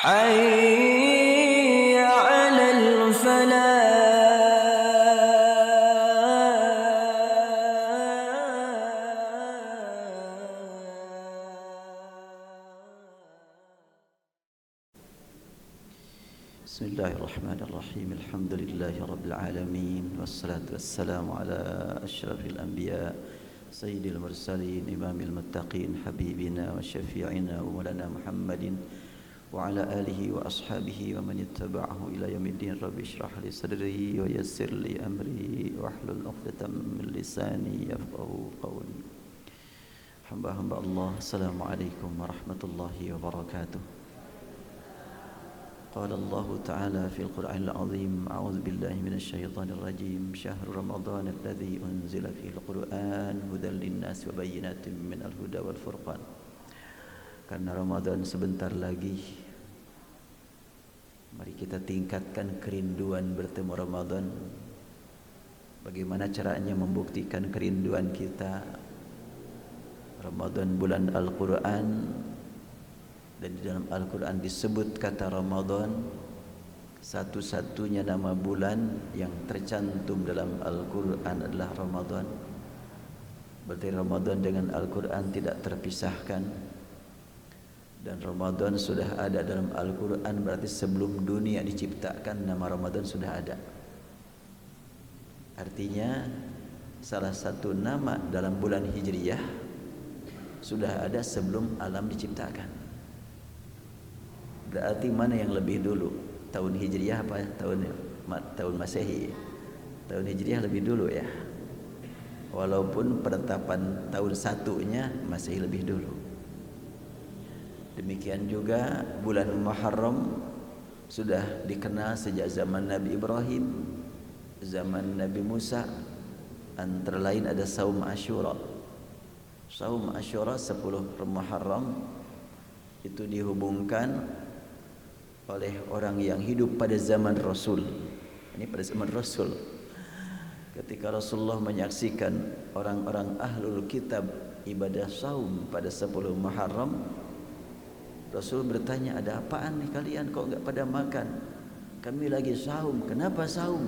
حي على الفلاح. بسم الله الرحمن الرحيم. الحمد لله رب العالمين، والصلاة والسلام على أشرف الأنبياء سيد المرسلين إمام المتقين حبيبنا وشفيعنا ومولانا محمد وعلى آله وأصحابه ومن اتبعه إلى يوم الدين. رب اشرح لي صدري ويسر لي أمري واحلل عقدة من لساني يفقهوا قولي. hamba-hamba Allah, Assalamualaikum warahmatullahi wabarakatuh. قال الله تعالى في القرآن العظيم: أعوذ بالله من الشيطان الرجيم. شهر رمضان الذي أنزل فيه القرآن هدى للناس وبينات من الهدى والفرقان. Karena Ramadan sebentar lagi, mari kita tingkatkan kerinduan bertemu Ramadan. Bagaimana caranya membuktikan kerinduan kita? Ramadan bulan Al-Quran, dan di dalam Al-Quran disebut kata Ramadan. Satu-satunya nama bulan yang tercantum dalam Al-Quran adalah Ramadan. Berarti Ramadan dengan Al-Quran tidak terpisahkan. Dan Ramadan sudah ada dalam Al-Quran, berarti sebelum dunia diciptakan nama Ramadan sudah ada. Artinya salah satu nama dalam bulan Hijriyah sudah ada sebelum alam diciptakan. Berarti mana yang lebih dulu? Tahun Hijriyah apa tahun Masehi? Tahun Hijriyah lebih dulu ya. Walaupun penetapan tahun satunya Masehi lebih dulu. Demikian juga bulan Muharram sudah dikenal sejak zaman Nabi Ibrahim, zaman Nabi Musa. Antara lain ada Saum Asyura. Saum Asyura 10 Muharram itu dihubungkan oleh orang yang hidup pada zaman Rasul. Ini pada zaman Rasul, ketika Rasulullah menyaksikan orang-orang ahlul kitab ibadah saum pada 10 Muharram, Rasul bertanya, ada apaan nih kalian kok enggak pada makan? Kami lagi saum. Kenapa saum?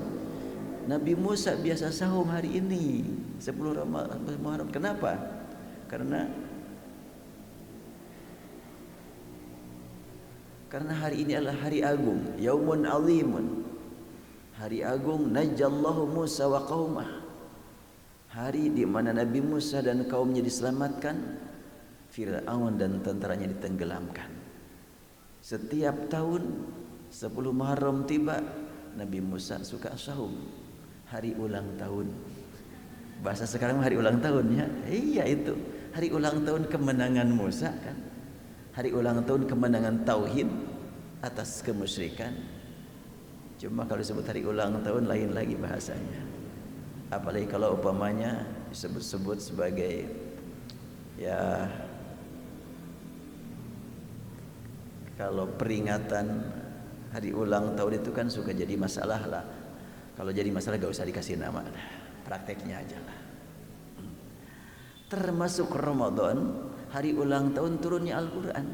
Nabi Musa biasa saum hari ini 10 Muharram. Kenapa? Karena hari ini adalah hari agung, yaumun azimun. Hari agung, najallahu Musa wa qaumah. Hari di mana Nabi Musa dan kaumnya diselamatkan, Fir'aun dan tentaranya ditenggelamkan. Setiap tahun 10 Muharram tiba, Nabi Musa suka saum, hari ulang tahun. Bahasa sekarang hari ulang tahun ya. Iya, itu hari ulang tahun kemenangan Musa kan. Hari ulang tahun kemenangan tauhid atas kemusyrikan. Cuma kalau disebut hari ulang tahun lain lagi bahasanya. Apalagi kalau umpamanya disebut-sebut sebagai ya, kalau peringatan hari ulang tahun itu kan suka jadi masalah lah. Kalau jadi masalah gak usah dikasih nama, prakteknya aja lah. Termasuk Ramadan, hari ulang tahun turunnya Al-Quran.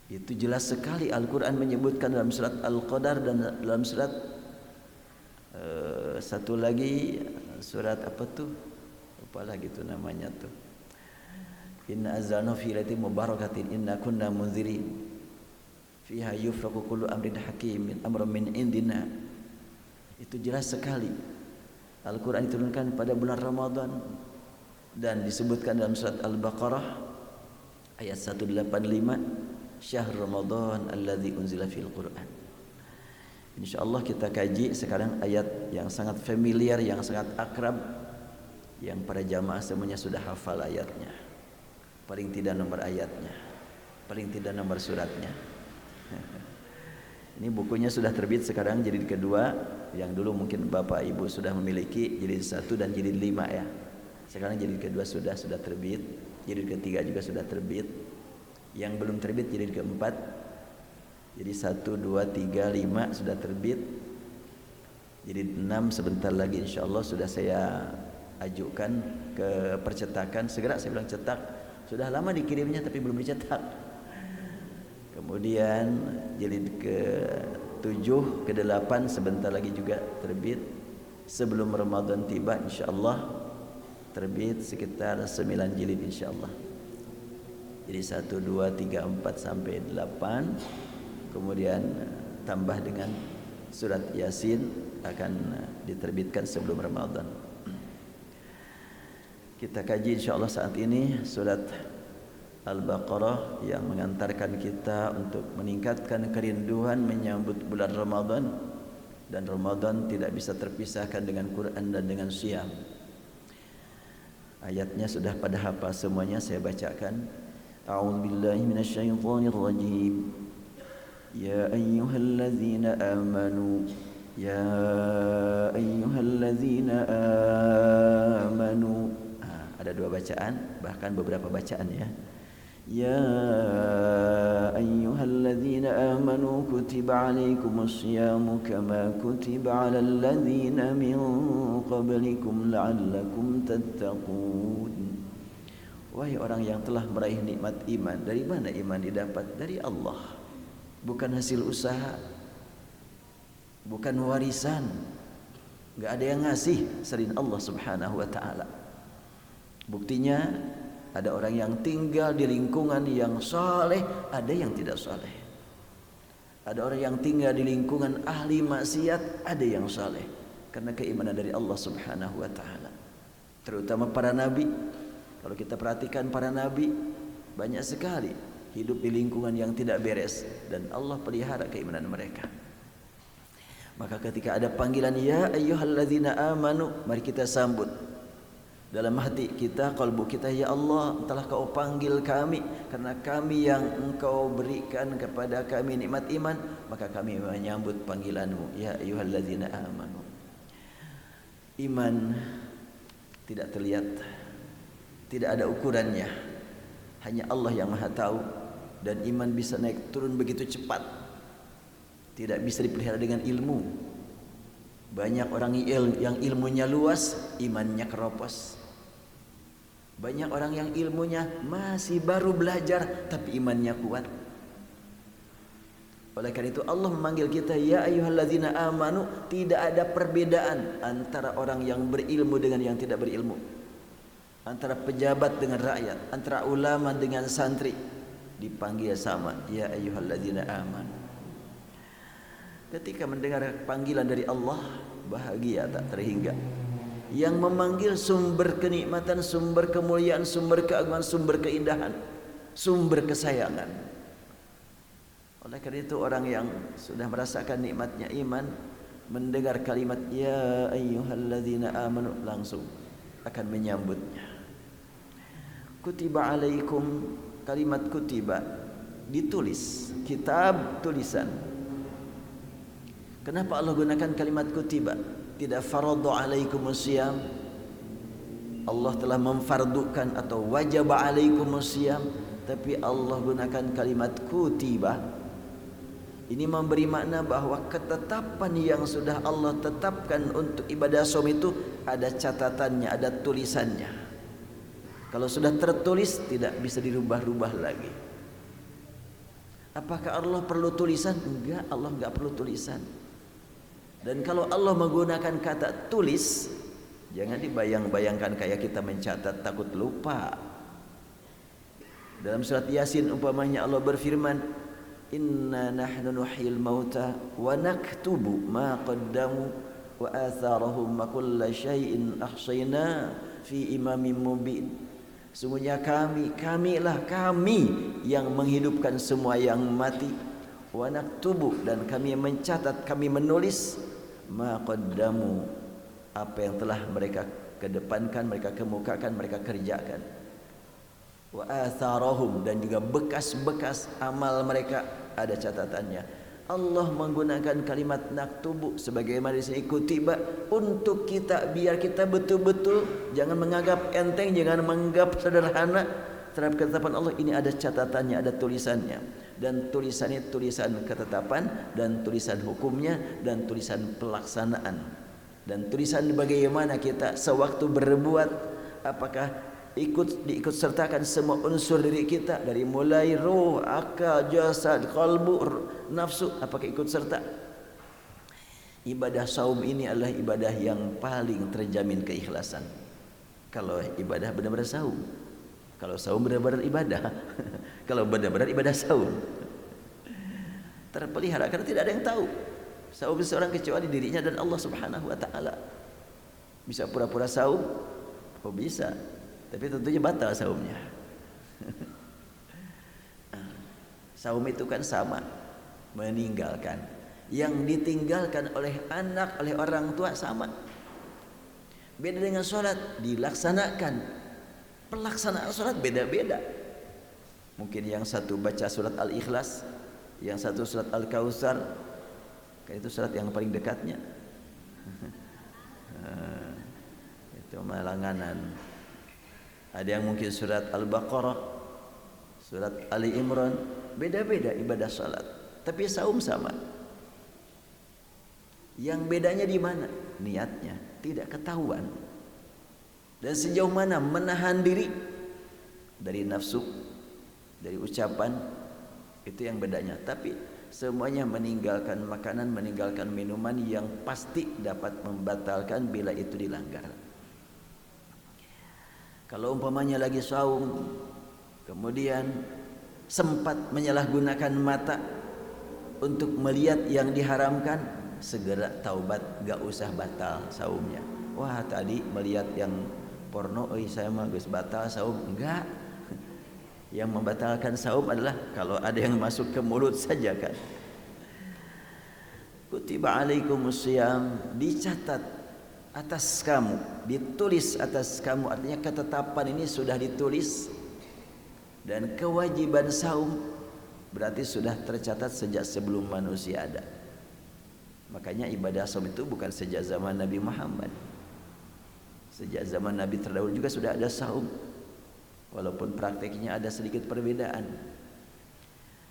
Itu jelas sekali Al-Quran menyebutkan dalam surat Al-Qadar dan dalam surat satu lagi, surat apa tuh? Lupa lagi tuh namanya tuh. Inna azalna fi lailatin mubarakatin inna kunna munzirin fiha yufraqu kullu amrin hakim min amrin min indina. Itu jelas sekali Al-Quran diturunkan pada bulan Ramadan. Dan disebutkan dalam surat Al-Baqarah ayat 185, Syahr Ramadan alladzi unzila fil Quran. Insyaallah kita kaji sekarang ayat yang sangat familiar, yang sangat akrab, yang para jamaah semuanya sudah hafal ayatnya. Paling tidak nomor ayatnya, paling tidak nomor suratnya. Ini bukunya sudah terbit sekarang jilid kedua. Yang dulu mungkin Bapak Ibu sudah memiliki jilid 1 dan jilid 5 ya. Sekarang jilid kedua sudah terbit, jilid ketiga juga sudah terbit. Yang belum terbit jilid keempat. Jadi 1, 2, 3, 5 sudah terbit. Jilid 6 sebentar lagi insyaallah sudah saya ajukan ke percetakan. Segera saya bilang cetak. Sudah lama dikirimnya tapi belum dicetak. Kemudian jilid ke-7, ke-8 sebentar lagi juga terbit. Sebelum Ramadan tiba insyaallah terbit sekitar 9 jilid insyaallah. Jadi 1, 2, 3, 4 sampai 8. Kemudian tambah dengan surat Yasin akan diterbitkan sebelum Ramadan. Kita kaji insyaallah saat ini surat Al-Baqarah yang mengantarkan kita untuk meningkatkan kerinduan menyambut bulan Ramadan, dan Ramadan tidak bisa terpisahkan dengan Quran dan dengan Siyam. Ayatnya sudah pada hafal semuanya, saya bacakan. A'udzubillahi minasyaitonirrajim. Ya ayyuhallazina amanu, ya ayyuhallazina amanu. Ada 2 bacaan, bahkan beberapa bacaan ya. Ya ayyuhalladzina amanu kutiba alaikumus syiyamu kama kutiba alal ladzina min qablikum la'allakum tattaqun. Wahai orang yang telah meraih nikmat iman. Dari mana iman didapat? Dari Allah. Bukan hasil usaha, bukan warisan. Enggak ada yang ngasih selain Allah Subhanahu wa taala. Buktinya ada orang yang tinggal di lingkungan yang saleh, ada yang tidak saleh. Ada orang yang tinggal di lingkungan ahli maksiat, ada yang saleh. Karena keimanan dari Allah Subhanahu wa taala. Terutama para nabi. Kalau kita perhatikan para nabi, banyak sekali hidup di lingkungan yang tidak beres, dan Allah pelihara keimanan mereka. Maka ketika ada panggilan ya ayyuhalladzina amanu, mari kita sambut. Dalam hati kita, kalbu kita, ya Allah, telah Kau panggil kami karena kami yang Engkau berikan kepada kami nikmat iman, maka kami menyambut panggilan-Mu, ya ayyuhalladzina amanu. Iman tidak terlihat, tidak ada ukurannya, hanya Allah yang Maha tahu. Dan iman bisa naik turun begitu cepat, tidak bisa dipelihara dengan ilmu. Banyak orang yang ilmunya luas, imannya keropos. Banyak orang yang ilmunya masih baru belajar, tapi imannya kuat. Oleh karena itu Allah memanggil kita ya ayyuhalladzina amanu. Tidak ada perbedaan antara orang yang berilmu dengan yang tidak berilmu, antara pejabat dengan rakyat, antara ulama dengan santri. Dipanggil sama, ya ayyuhalladzina amanu. Ketika mendengar panggilan dari Allah, bahagia tak terhingga. Yang memanggil sumber kenikmatan, sumber kemuliaan, sumber keagungan, sumber keindahan, sumber kesayangan. Oleh karena itu orang yang sudah merasakan nikmatnya iman, mendengar kalimat ya ayyuhalladzina amanu, langsung akan menyambutnya. Kutiba alaikum, kalimat kutiba ditulis, kitab tulisan. Kenapa Allah gunakan kalimat kutiba? Tidak faradu alaikumus siyam. Allah telah memfardukan atau wajaba alaikumus siyam, tapi Allah gunakan kalimat kutiba. Ini memberi makna bahwa ketetapan yang sudah Allah tetapkan untuk ibadah saum itu ada catatannya, ada tulisannya. Kalau sudah tertulis tidak bisa dirubah-rubah lagi. Apakah Allah perlu tulisan? Enggak, Allah enggak perlu tulisan. Dan kalau Allah menggunakan kata tulis, jangan dibayang-bayangkan kayak kita mencatat takut lupa. Dalam surat Yasin umpamanya Allah berfirman, inna nahnu nuhyil mauta wa naktubu ma qaddamu wa atharahum wa kulla syai'in ahsayna fi imamin mubin. Sungguhnya kamilah kami yang menghidupkan semua yang mati, wa naktubu, dan kami mencatat, kami menulis ma qaddamu, apa yang telah mereka kedepankan, mereka kemukakan, mereka kerjakan, wa atharahum, dan juga bekas-bekas amal mereka ada catatannya. Allah menggunakan kalimat naktubu sebagaimana di sini kutiba untuk kita, biar kita betul-betul jangan menganggap enteng, jangan menganggap sederhana terhadap ketetapan Allah. Ini ada catatannya, ada tulisannya, dan tulisannya tulisan ketetapan, dan tulisan hukumnya, dan tulisan pelaksanaan, dan tulisan bagaimana kita sewaktu berbuat, apakah diikut sertakan semua unsur diri kita dari mulai ruh, akal, jasad, qalbu, nafsu, apakah ikut serta? Ibadah saum ini adalah ibadah yang paling terjamin keikhlasan. Kalau ibadah benar-benar saum. Kalau saum benar-benar ibadah. Kalau benar-benar ibadah saum. Terpelihara karena tidak ada yang tahu saum seseorang kecuali dirinya dan Allah Subhanahu wa taala. Bisa pura-pura saum? Oh bisa. Tapi tentunya batal saumnya. Saum itu kan sama, meninggalkan. Yang ditinggalkan oleh anak, oleh orang tua sama. Beda dengan sholat, dilaksanakan. Pelaksanaan sholat beda-beda. Mungkin yang satu baca surat Al-Ikhlas, yang satu surat Al-Kautsar. Kan itu surat yang paling dekatnya. Itu malanganan. Ada yang mungkin surat Al-Baqarah, surat Ali Imran, beda-beda ibadah salat. Tapi saum sama. Yang bedanya di mana? Niatnya tidak ketahuan. Dan sejauh mana menahan diri dari nafsu, dari ucapan, itu yang bedanya. Tapi semuanya meninggalkan makanan, meninggalkan minuman yang pasti dapat membatalkan bila itu dilanggar. Kalau umpamanya lagi saum, kemudian sempat menyalahgunakan mata untuk melihat yang diharamkan, segera taubat, gak usah batal saumnya. Wah tadi melihat yang porno, saya mah geus batal saum. Enggak. Yang membatalkan saum adalah kalau ada yang masuk ke mulut saja kan. Kutiba alaikumus syiyam, dicatat atas kamu, ditulis atas kamu, artinya ketetapan ini sudah ditulis. Dan kewajiban saum berarti sudah tercatat sejak sebelum manusia ada. Makanya ibadah saum itu bukan sejak zaman Nabi Muhammad. Sejak zaman Nabi terdahulu juga sudah ada saum, walaupun prakteknya ada sedikit perbedaan.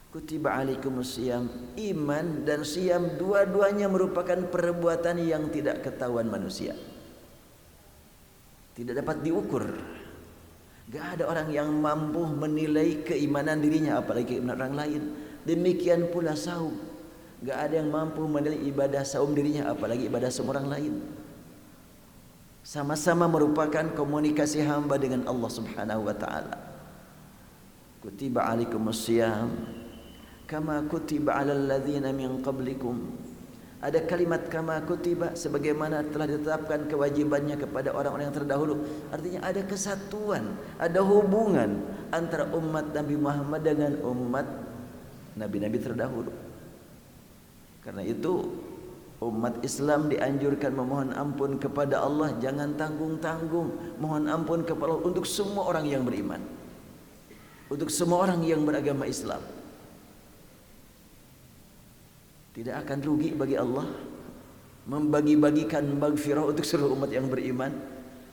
Kutiba alaikumus syiyam, iman dan syiyam dua-duanya merupakan perbuatan yang tidak ketahuan manusia. Tidak dapat diukur. Gak ada orang yang mampu menilai keimanan dirinya, apalagi keimanan orang lain. Demikian pula saum. Gak ada yang mampu menilai ibadah saum dirinya, apalagi ibadah saum orang lain. Sama-sama merupakan komunikasi hamba dengan Allah Subhanahu wa taala. Kutiba alaikumus syiyam kama kutiba alal ladzina min qablikum. Ada kalimat kama kutiba, sebagaimana telah ditetapkan kewajibannya kepada orang-orang yang terdahulu. Artinya ada kesatuan, ada hubungan antara umat Nabi Muhammad dengan umat nabi-nabi terdahulu. Karena itu umat Islam dianjurkan memohon ampun kepada Allah, jangan tanggung-tanggung. Mohon ampun kepada Allah untuk semua orang yang beriman, untuk semua orang yang beragama Islam. Tidak akan rugi bagi Allah membagi-bagikan maghfirah untuk seluruh umat yang beriman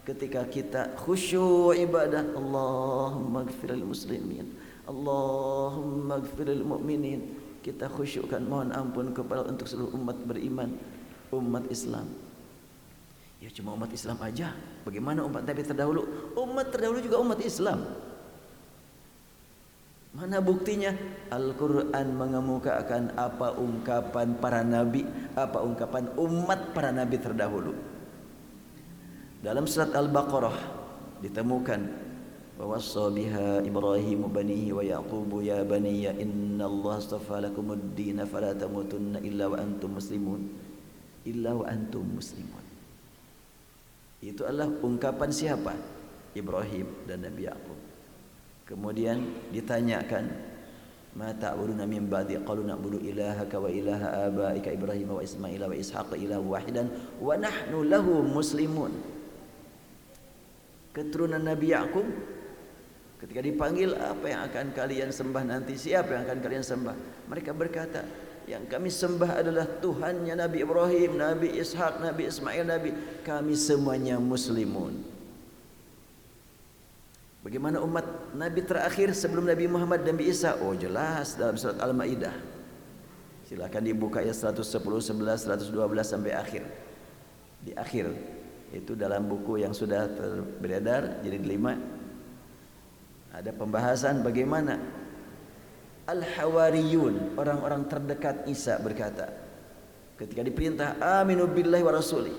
ketika kita khusyuk ibadah. Allahumma ighfiril muslimin, Allahumma ighfiril mu'minin. Kita khusyukkan mohon ampun kepada untuk seluruh umat beriman, umat Islam. Ya cuma umat Islam aja. Bagaimana umat Nabi terdahulu? Umat terdahulu juga umat Islam. Mana buktinya? Al-Quran mengemukakan apa ungkapan para nabi, apa ungkapan umat para nabi terdahulu. Dalam surat Al-Baqarah ditemukan wawassa biha Ibrahim banihi wa Yaqub ya baniya innallaha astafa lakumud din fala tamutunna illa wa antum muslimun. Illa wa antum muslimun. Itu adalah ungkapan siapa? Ibrahim dan Nabi Yaqub. Kemudian ditanyakan, ma ta'buduna min ba'di qalu na'budu ilahaka wa ilaha abaika Ibrahim wa Ismail wa Ishaq ilahu wahidan wa nahnu lahu muslimun. Keturunan Nabi Yaqub ketika dipanggil, apa yang akan kalian sembah nanti? Siapa yang akan kalian sembah? Mereka berkata, yang kami sembah adalah Tuhannya Nabi Ibrahim, Nabi Ishaq, Nabi Ismail, kami semuanya muslimun. Bagaimana umat Nabi terakhir sebelum Nabi Muhammad dan Nabi Isa? Oh jelas dalam surat Al-Maidah. Silakan dibuka ya 110, 11, 112 sampai akhir. Di akhir itu dalam buku yang sudah beredar jadi 5 Ada pembahasan bagaimana Al-Hawariyun, orang-orang terdekat Isa berkata, ketika diperintah aminu billahi wa rasulih,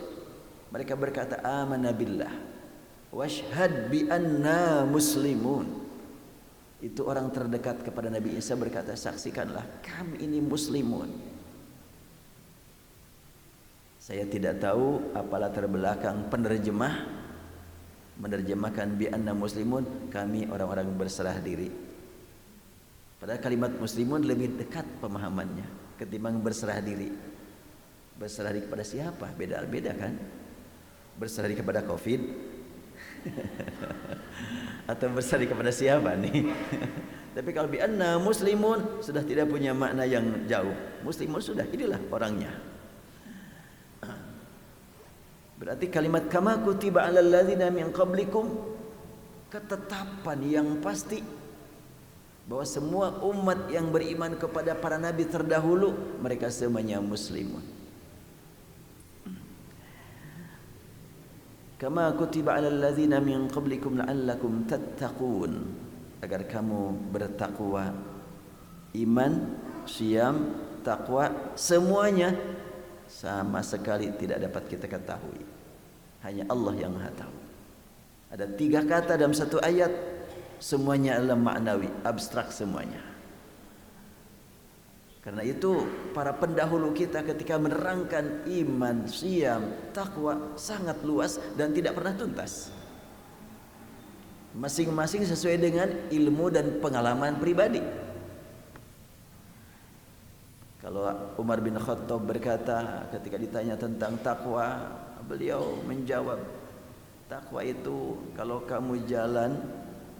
mereka berkata amanna billah washhad bi anna muslimun. Itu orang terdekat kepada Nabi Isa berkata, saksikanlah kami ini muslimun. Saya tidak tahu apa latar belakang penerjemah menerjemahkan bi anna muslimun, kami orang-orang berserah diri. Padahal kalimat muslimun lebih dekat pemahamannya ketimbang berserah diri. Berserah diri kepada siapa? Beda-beda kan? Berserah diri kepada Covid atau berserah diri kepada siapa nih? Tapi kalau bi anna muslimun sudah tidak punya makna yang jauh. Muslimun sudah, inilah orangnya. Berarti kalimat kama kutiba 'alal ladzina min qablikum, ketetapan yang pasti bahwa semua umat yang beriman kepada para nabi terdahulu mereka semuanya muslimun. Kama kutiba 'alal ladzina min qablikum la'allakum tattaqun, agar kamu bertakwa. Iman, syam, takwa semuanya sama sekali tidak dapat kita ketahui. Hanya Allah yang Maha tahu. Ada 3 kata dalam satu ayat, semuanya adalah maknawi, abstrak semuanya. Karena itu para pendahulu kita ketika menerangkan iman, syam, takwa sangat luas dan tidak pernah tuntas. Masing-masing sesuai dengan ilmu dan pengalaman pribadi. Kalau Umar bin Khattab berkata ketika ditanya tentang takwa, beliau menjawab, takwa itu kalau kamu jalan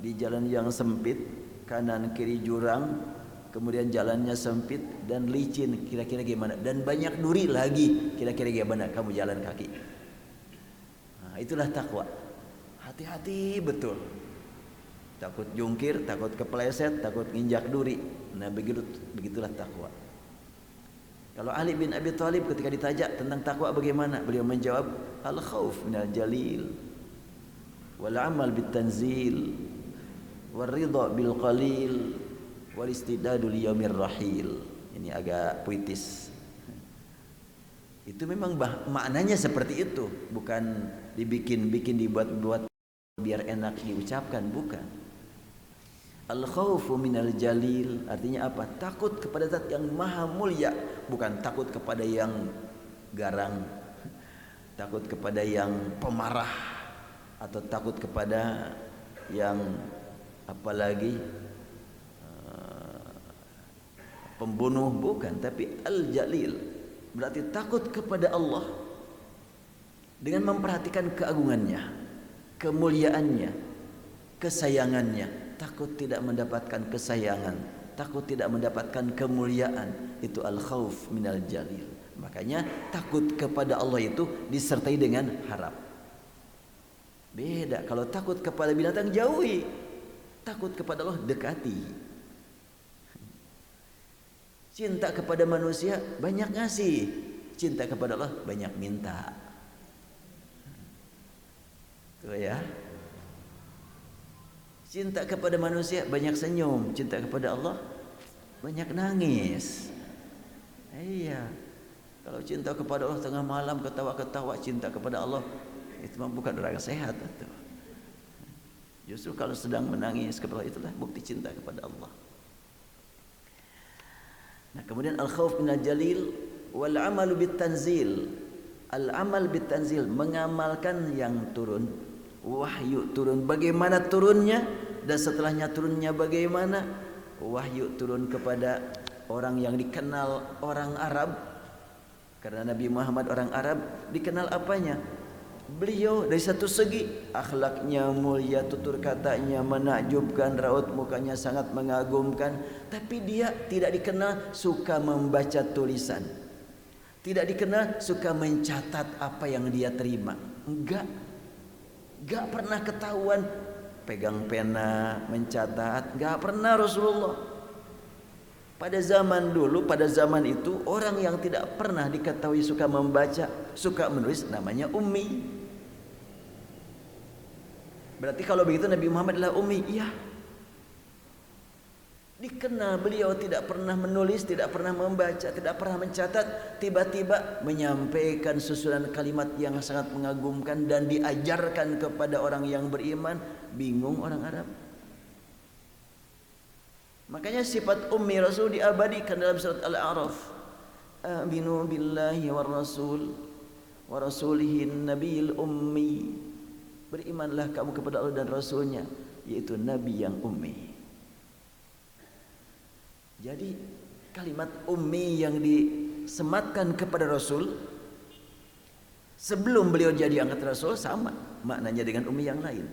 di jalan yang sempit, kanan kiri jurang, kemudian jalannya sempit dan licin, kira-kira gimana? Dan banyak duri lagi, kira-kira gimana kamu jalan kaki? Nah, itulah takwa. Hati-hati betul. Takut jungkir, takut kepleset, takut nginjak duri. Nah, begitulah takwa. Kalau Ali bin Abi Thalib ketika ditanya tentang takwa bagaimana, beliau menjawab, al-khauf minal jalil wal amal bit tanzil wal ridha bil qalil wal istidadu li yaumir rahil. Ini agak puitis. Itu memang maknanya seperti itu, bukan dibikin-bikin, dibuat-buat biar enak diucapkan, bukan. Al-khaufu minal jalil artinya apa? Takut kepada zat yang maha mulia, bukan takut kepada yang garang, takut kepada yang pemarah, atau takut kepada yang apalagi pembunuh, bukan. Tapi al-jalil berarti takut kepada Allah dengan memperhatikan keagungannya, kemuliaannya, kesayangannya. Takut tidak mendapatkan kesayangan, takut tidak mendapatkan kemuliaan, itu al-khauf minal jalil. Makanya takut kepada Allah itu disertai dengan harap. Beda, kalau takut kepada binatang jauhi, takut kepada Allah dekati. Cinta kepada manusia banyak ngasih, cinta kepada Allah banyak minta. Tuh ya. Cinta kepada manusia banyak senyum, cinta kepada Allah banyak nangis. Iya. Kalau cinta kepada Allah tengah malam ketawa-ketawa, cinta kepada Allah itu bukan orang sehat itu. Justru kalau sedang menangis kepada Allah, itulah bukti cinta kepada Allah. Nah, kemudian al-khauf minal jalil wal amalu bit tanzil. Al-amal bit tanzil, mengamalkan yang turun. Wahyu turun, bagaimana turunnya, dan setelahnya turunnya bagaimana. Wahyu turun kepada orang yang dikenal orang Arab, karena Nabi Muhammad orang Arab. Dikenal apanya? Beliau dari satu segi akhlaknya mulia, tutur katanya menakjubkan, raut mukanya sangat mengagumkan. Tapi dia tidak dikenal suka membaca tulisan, tidak dikenal suka mencatat apa yang dia terima. Enggak pernah ketahuan pegang pena mencatat, enggak pernah Rasulullah. Pada zaman dulu, pada zaman itu, orang yang tidak pernah diketahui suka membaca, suka menulis, namanya ummi. Berarti kalau begitu Nabi Muhammad adalah ummi. Iya. Dikenal beliau tidak pernah menulis, tidak pernah membaca, tidak pernah mencatat, tiba-tiba menyampaikan susunan kalimat yang sangat mengagumkan dan diajarkan kepada orang yang beriman. Bingung orang Arab. Makanya sifat ummi Rasul diabadikan dalam surat Al-A'raf. Aminu billahi war rasul wa rasulihin nabiyil ummi. Berimanlah kamu kepada Allah dan Rasulnya, yaitu Nabi yang ummi. Jadi kalimat ummi yang disematkan kepada Rasul sebelum beliau jadi angkat Rasul sama maknanya dengan ummi yang lain.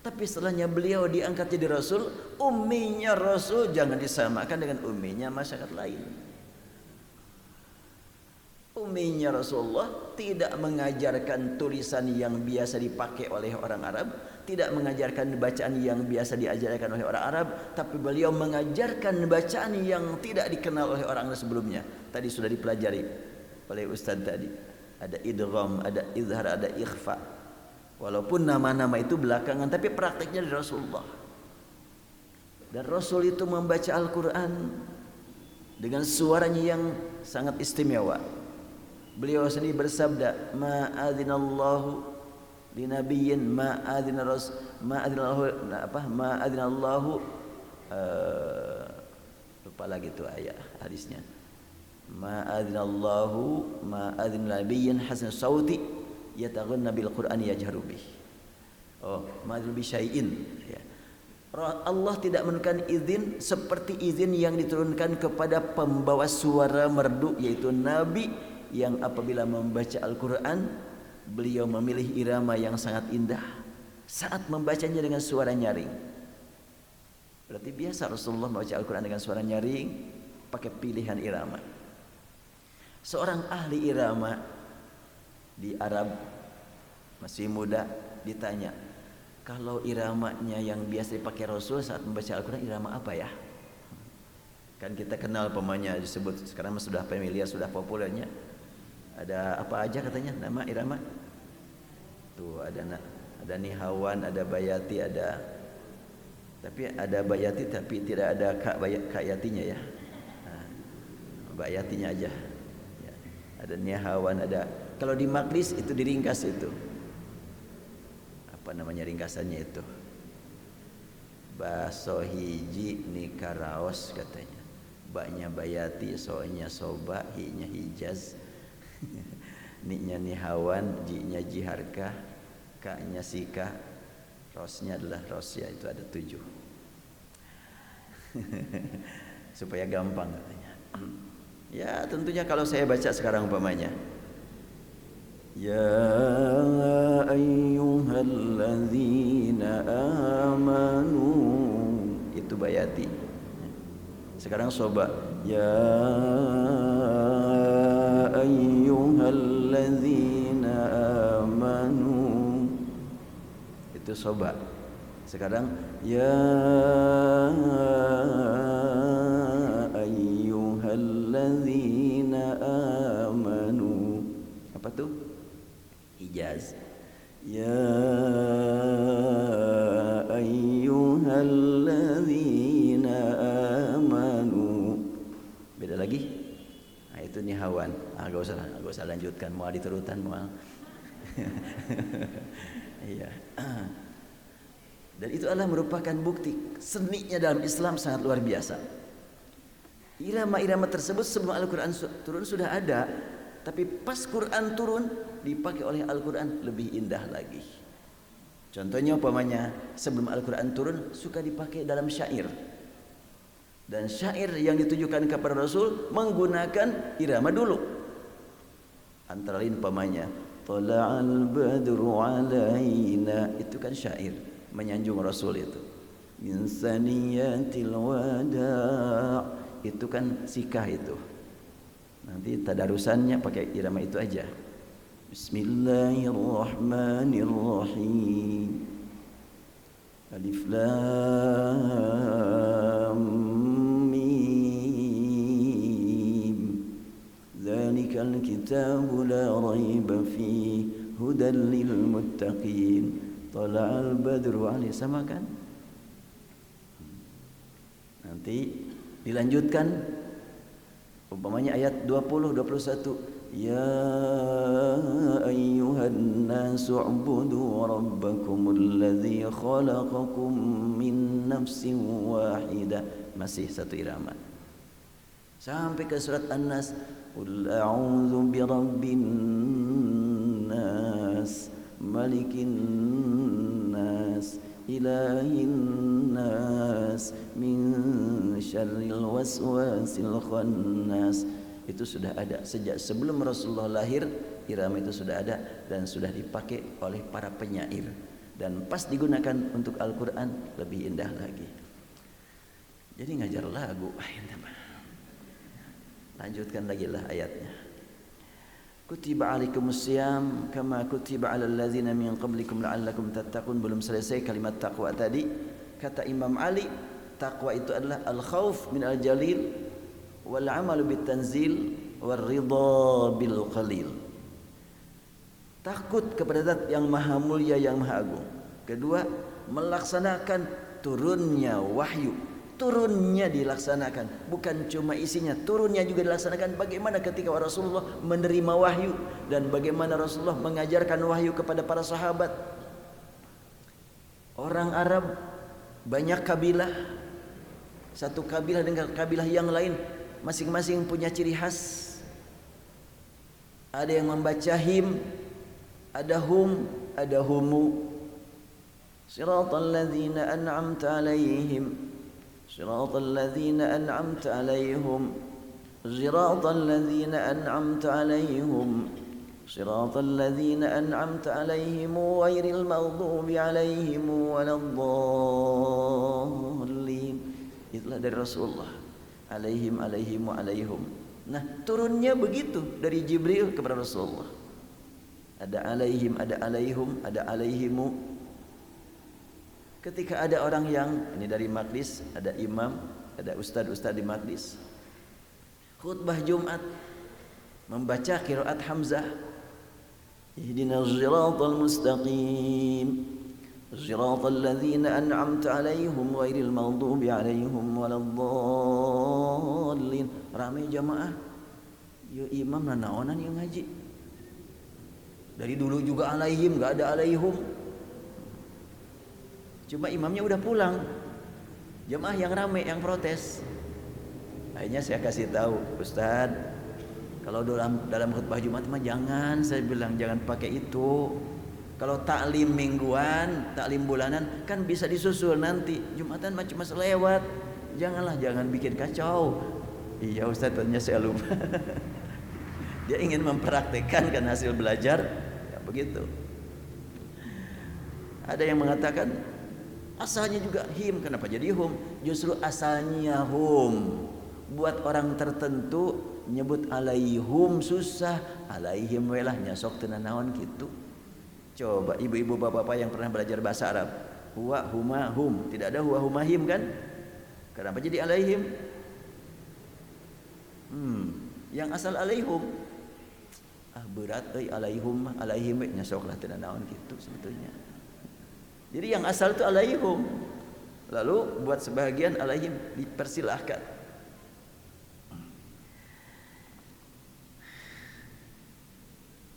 Tapi setelahnya beliau diangkat jadi Rasul, umminya Rasul jangan disamakan dengan umminya masyarakat lain. Umminya Rasulullah tidak mengajarkan tulisan yang biasa dipakai oleh orang Arab, tidak mengajarkan bacaan yang biasa diajarkan oleh orang Arab, tapi beliau mengajarkan bacaan yang tidak dikenal oleh orang Arab sebelumnya. Tadi sudah dipelajari oleh Ustaz tadi. Ada idgham, ada izhar, ada ikhfa. Walaupun nama-nama itu belakangan, tapi prakteknya dari Rasulullah. Dan Rasul itu membaca Al-Quran dengan suaranya yang sangat istimewa. Beliau sendiri bersabda, ma'adzinallahu linabiyyin ma'adzinallahu lupa lagi itu ayat hadisnya. Ma'adzin nabiyyin hasan sauti yataghanna bil Qur'ani yajharu bih. Oh, ma'adzin bi syai'in ya. Allah tidak menurunkan izin seperti izin yang diturunkan kepada pembawa suara merdu yaitu Nabi yang apabila membaca Al-Quran beliau memilih irama yang sangat indah saat membacanya dengan suara nyaring. Berarti biasa Rasulullah membaca Al-Quran dengan suara nyaring pakai pilihan irama. Seorang ahli irama di Arab masih muda ditanya, kalau iramanya yang biasa dipakai Rasul saat membaca Al-Quran irama apa ya? Kan kita kenal pemainnya disebut sekarang sudah familiar, sudah populernya. Ada apa aja katanya nama irama? Tuh ada Nihawan, ada Bayati, ada tapi ada Bayati tapi tidak ada Kak Yatinya ya. Nah, Bayatinya aja. Ya. Ada Nihawan, ada kalau di Maklis itu diringkas itu. Apa namanya ringkasannya itu? Baso hiji nikaraos katanya. Baknya Bayati, sonya Soba, hi-nya Hijaz. Ni-nya Nihawan, ji-nya Jiharkah, ka-nya Sika, rosnya adalah Rosya, itu ada 7. Supaya gampang katanya. Ya tentunya kalau saya baca sekarang umpamanya, ya ayyuhalladzina amanu, itu Bayati. Sekarang Soba, ya ayyuhalladzina amanu, itu Soba. Sekarang ya ayyuhalladzina amanu, apa tuh? Hijaz. Ya ayyuhalladzina amanu, beda lagi. Nah, itu Nihawan. Gak usah lanjutkan, mau diturutan mau. Iya. Dan itu adalah merupakan bukti seninya dalam Islam sangat luar biasa. Irama-irama tersebut sebelum Al-Quran turun sudah ada, tapi pas Quran turun dipakai oleh Al-Quran lebih indah lagi. Contohnya umpamanya sebelum Al-Quran turun suka dipakai dalam syair. Dan syair yang ditujukan kepada Rasul menggunakan irama dulu. Antara lain umpamanya Tala'al badru alaina, itu kan syair menyanjung Rasul itu. Min saniyatil wada', itu kan sikah itu. Nanti tadarusannya pakai irama itu aja. Bismillahirrahmanirrahim. Alif lam mim. Dzalikal kitabu la raiba fihi hudan lil muttaqin. Tala'al badru alaih, sama kan? Nanti Dilanjutkan umpamanya ayat 20 21 Ya ayyuhan nasu ubudu rabbakumul ladzi khalaqakum min nafsin wahidah. Masih satu irama. Sampai ke surat An-Nas, Qul a'udzu birabbin nas, malikin nas, ilahin nas, min syarril waswasil khannas. Itu sudah ada sejak sebelum Rasulullah lahir. Irama itu sudah ada dan sudah dipakai oleh para penyair, dan pas digunakan untuk Al-Quran lebih indah lagi. Jadi ngajar lagu. Lanjutkan lagi lah ayatnya. Kutiba alaikumus syiyam kama kutiba alal ladzina min qablikum la'allakum tattaqun. Belum selesai kalimat taqwa tadi. Kata Imam Ali, taqwa itu adalah al-khauf min al-jalil wal 'amalu bit tanzil war ridha bil qalil. Takut kepada zat yang maha mulia yang maha agung. Kedua, melaksanakan turunnya wahyu. Turunnya dilaksanakan, bukan cuma isinya, turunnya juga dilaksanakan. Bagaimana ketika Rasulullah menerima wahyu dan bagaimana Rasulullah mengajarkan wahyu kepada para sahabat. Orang Arab banyak kabilah, satu kabilah dengan kabilah yang lain masing-masing punya ciri khas. Ada yang membaca him, ada hum, ada humu. Siratal ladzina an'amta alaihim, siratal ladzina an'amta alaihim, siratal ladzina an'amta alaihim, siratal ladzina an'amta alaihim ghairil maghdubi alaihim waladdallin. Itulah dari Rasulullah. Alaihim alaihim wa alaihim. Nah, turunnya begitu dari Jibril kepada Rasulullah. Ada alaihim, ada alaihum, ada alaihimu. Ketika ada orang yang ini dari majlis, ada imam, ada ustaz-ustaz di majlis, khutbah Jumat membaca qiraat Hamzah, ihdinas siratal mustaqim, siratal ladzina an'amta alaihim ghairil maghdubi alaihim waladdallin. Ramai jamaah, ya imam nanaonan yang ngaji. Dari dulu juga alaihim, enggak ada alaihum. Cuma imamnya udah pulang. Jemaah yang ramai yang protes. Akhirnya saya kasih tahu, Ustaz, kalau dalam khutbah Jumat mah jangan, saya bilang jangan pakai itu. Kalau taklim mingguan, taklim bulanan kan bisa disusul nanti. Jumatan mah cuma selewat. Jangan bikin kacau. Iya Ustaz, ternyata saya lupa. Dia ingin mempraktekkan kan hasil belajar, ya begitu. Ada yang mengatakan asalnya juga him, kenapa jadi hum? Justru asalnya hum. Buat orang tertentu nyebut alaihum susah, alaihim welah nyasok teu naon gitu. Coba ibu-ibu bapak-bapak yang pernah belajar bahasa Arab, huwa huma hum, tidak ada huwa huma him kan? Kenapa jadi alaihim? Yang asal alaihum. Berat euy alaihum, alaihim nyasoklah teu naon gitu sebetulnya. Jadi yang asal itu alaihum. Lalu buat sebagian alaihim dipersilahkan.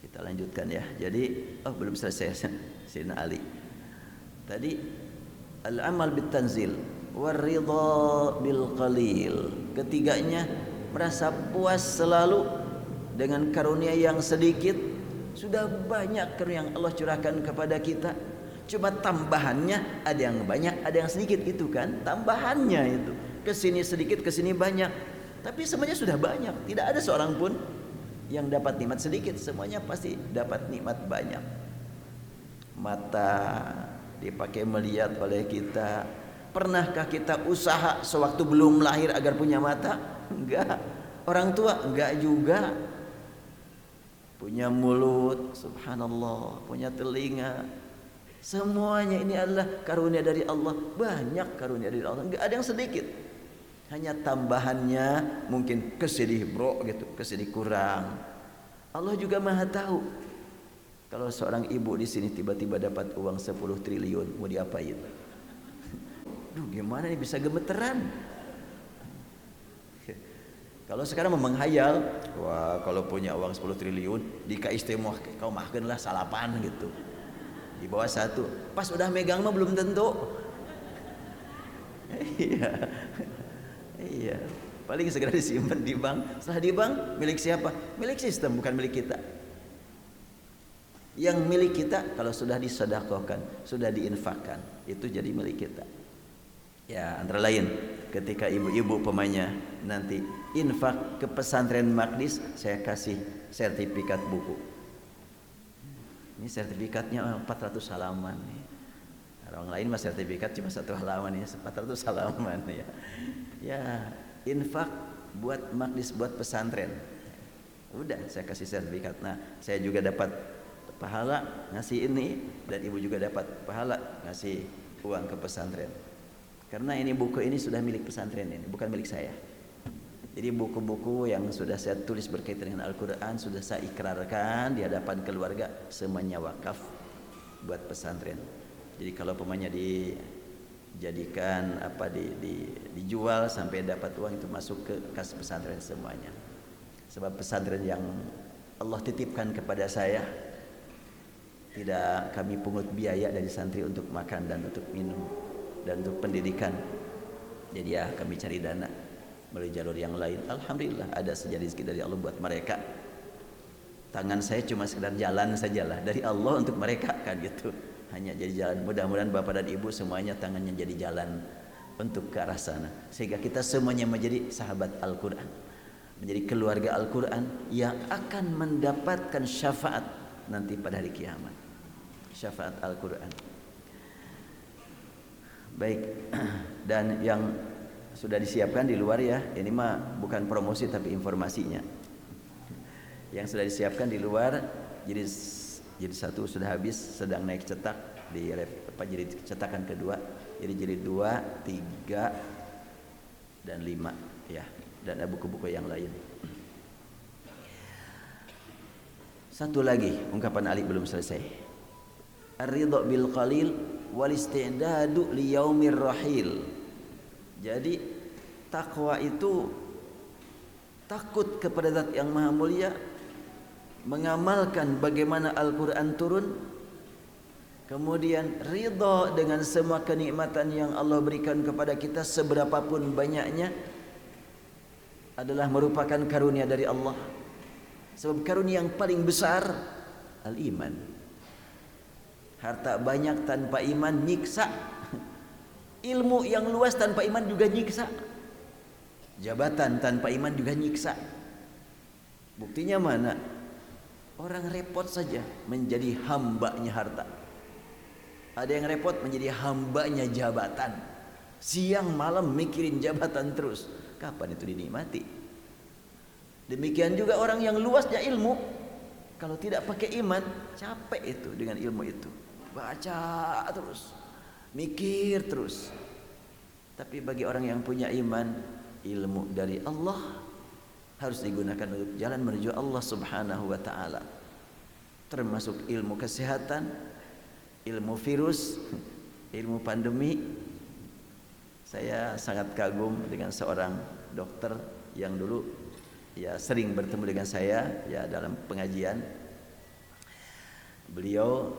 Kita lanjutkan ya. Jadi belum selesai Sayyidina Ali. Tadi al-amal bit tanzil war ridha bil qalil. Ketiganya merasa puas selalu dengan karunia yang sedikit. Sudah banyak karunia yang Allah curahkan kepada kita. Cuma tambahannya ada yang banyak, ada yang sedikit gitu kan. Tambahannya itu kesini sedikit, kesini banyak. Tapi semuanya sudah banyak. Tidak ada seorang pun yang dapat nikmat sedikit. Semuanya pasti dapat nikmat banyak. Mata dipakai melihat oleh kita. Pernahkah kita usaha sewaktu belum lahir agar punya mata? Enggak. Orang tua enggak juga. Punya mulut, subhanallah, punya telinga. Semuanya ini adalah karunia dari Allah. Banyak karunia dari Allah, enggak ada yang sedikit. Hanya tambahannya mungkin kesedih bro gitu, kesedih kurang. Allah juga maha tahu. Kalau seorang ibu di sini tiba-tiba dapat uang 10 triliun, mau diapain? Duh, gimana nih bisa gemeteran? Kalau sekarang menghayal, wah kalau punya uang 10 triliun di istimewa kau makan lah salapan gitu. Di bawah 1. Pas udah megang mah belum tentu. Iya. Iya. Paling segera disimpan di bank. Setelah di bank milik siapa? Milik sistem, bukan milik kita. Yang milik kita kalau sudah disedekahkan, sudah diinfakkan, itu jadi milik kita. Ya, antara lain ketika ibu-ibu pemainnya nanti infak ke pesantren Maqdis, saya kasih sertifikat buku. Ini sertifikatnya 400 halaman nih. Orang lain mah sertifikat cuma 1 halaman ya, 400 halaman ya. Ya, infak buat Maqdis, buat pesantren. Udah saya kasih sertifikat. Nah, saya juga dapat pahala ngasih ini, dan ibu juga dapat pahala ngasih uang ke pesantren. Karena ini buku ini sudah milik pesantren ini, bukan milik saya. Jadi buku-buku yang sudah saya tulis berkaitan dengan Al-Quran sudah saya ikrarkan di hadapan keluarga, semuanya wakaf buat pesantren. Jadi kalau pemainnya dijadikan dijual sampai dapat uang, itu masuk ke kas pesantren semuanya. Sebab pesantren yang Allah titipkan kepada saya, tidak kami pungut biaya dari santri untuk makan dan untuk minum dan untuk pendidikan. Jadi ya kami cari dana melalui jalur yang lain. Alhamdulillah ada saja rezeki dari Allah buat mereka. Tangan saya cuma sekedar jalan sajalah dari Allah untuk mereka, kan gitu. Hanya jadi jalan. Mudah-mudahan Bapak dan Ibu semuanya tangannya jadi jalan untuk ke arah sana, sehingga kita semuanya menjadi sahabat Al-Quran, menjadi keluarga Al-Quran yang akan mendapatkan syafaat nanti pada hari kiamat. Syafaat Al-Quran. Baik, dan yang sudah disiapkan di luar ya, ini mah bukan promosi tapi informasinya. Yang sudah disiapkan di luar, jadi satu sudah habis, sedang naik cetak di jilid cetakan kedua. Jadi jilid 2, 3 dan 5 ya, dan ada buku-buku yang lain. Satu lagi ungkapan Ali belum selesai. Ar-ridha bil qalil wal isti'dadu li yaumir rahil. Jadi takwa itu takut kepada Zat yang Maha Mulia, mengamalkan bagaimana Al-Quran turun, kemudian ridha dengan semua kenikmatan yang Allah berikan kepada kita seberapapun banyaknya, adalah merupakan karunia dari Allah. Sebab karunia yang paling besar al-iman. Harta banyak tanpa iman nyiksa. Ilmu yang luas tanpa iman juga nyiksa. Jabatan tanpa iman juga nyiksa. Buktinya mana? Orang repot saja menjadi hambanya harta. Ada yang repot menjadi hambanya jabatan. Siang malam mikirin jabatan terus. Kapan itu dinikmati? Demikian juga orang yang luasnya ilmu, kalau tidak pakai iman, capek itu dengan ilmu itu. Baca terus, mikir terus. Tapi bagi orang yang punya iman, ilmu dari Allah harus digunakan untuk jalan menuju Allah Subhanahu wa taala. Termasuk ilmu kesehatan, ilmu virus, ilmu pandemi. Saya sangat kagum dengan seorang dokter yang dulu ya sering bertemu dengan saya ya dalam pengajian. Beliau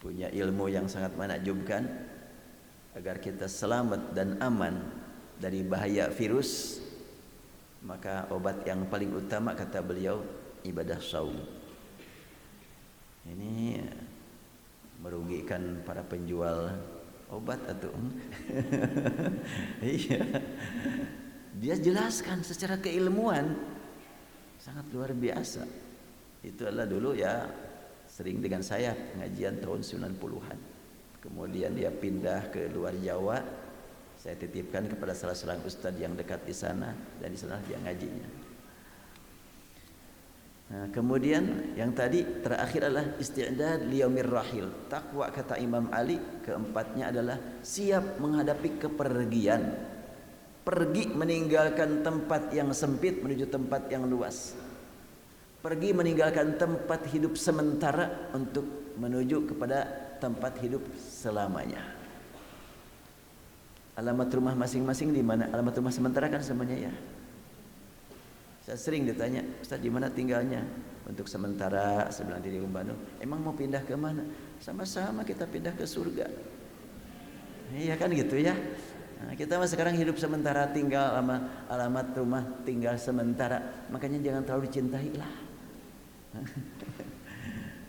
punya ilmu yang sangat menakjubkan agar kita selamat dan aman dari bahaya virus. Maka obat yang paling utama kata beliau ibadah saum. Ini merugikan para penjual obat atau iya. Dia jelaskan secara keilmuan sangat luar biasa. Itu adalah dulu ya sering dengan saya pengajian tahun 90-an. Kemudian dia pindah ke luar Jawa. Saya titipkan kepada salah seorang ustadz yang dekat di sana, dan di sana dia ngajinya. Nah, kemudian yang tadi terakhir adalah isti'dad liyaumir rahil. Takwa kata Imam Ali, keempatnya adalah siap menghadapi kepergian. Pergi meninggalkan tempat yang sempit menuju tempat yang luas. Pergi meninggalkan tempat hidup sementara untuk menuju kepada tempat hidup selamanya. Alamat rumah masing-masing di mana? Alamat rumah sementara kan semuanya ya. Saya sering ditanya, Ustaz di mana tinggalnya? Untuk sementara saya bilang di Bandung. Emang mau pindah ke mana? Sama-sama kita pindah ke surga. Iya kan gitu ya. Nah, kita mah sekarang hidup sementara, tinggal sama alamat rumah tinggal sementara. Makanya jangan terlalu dicintai lah.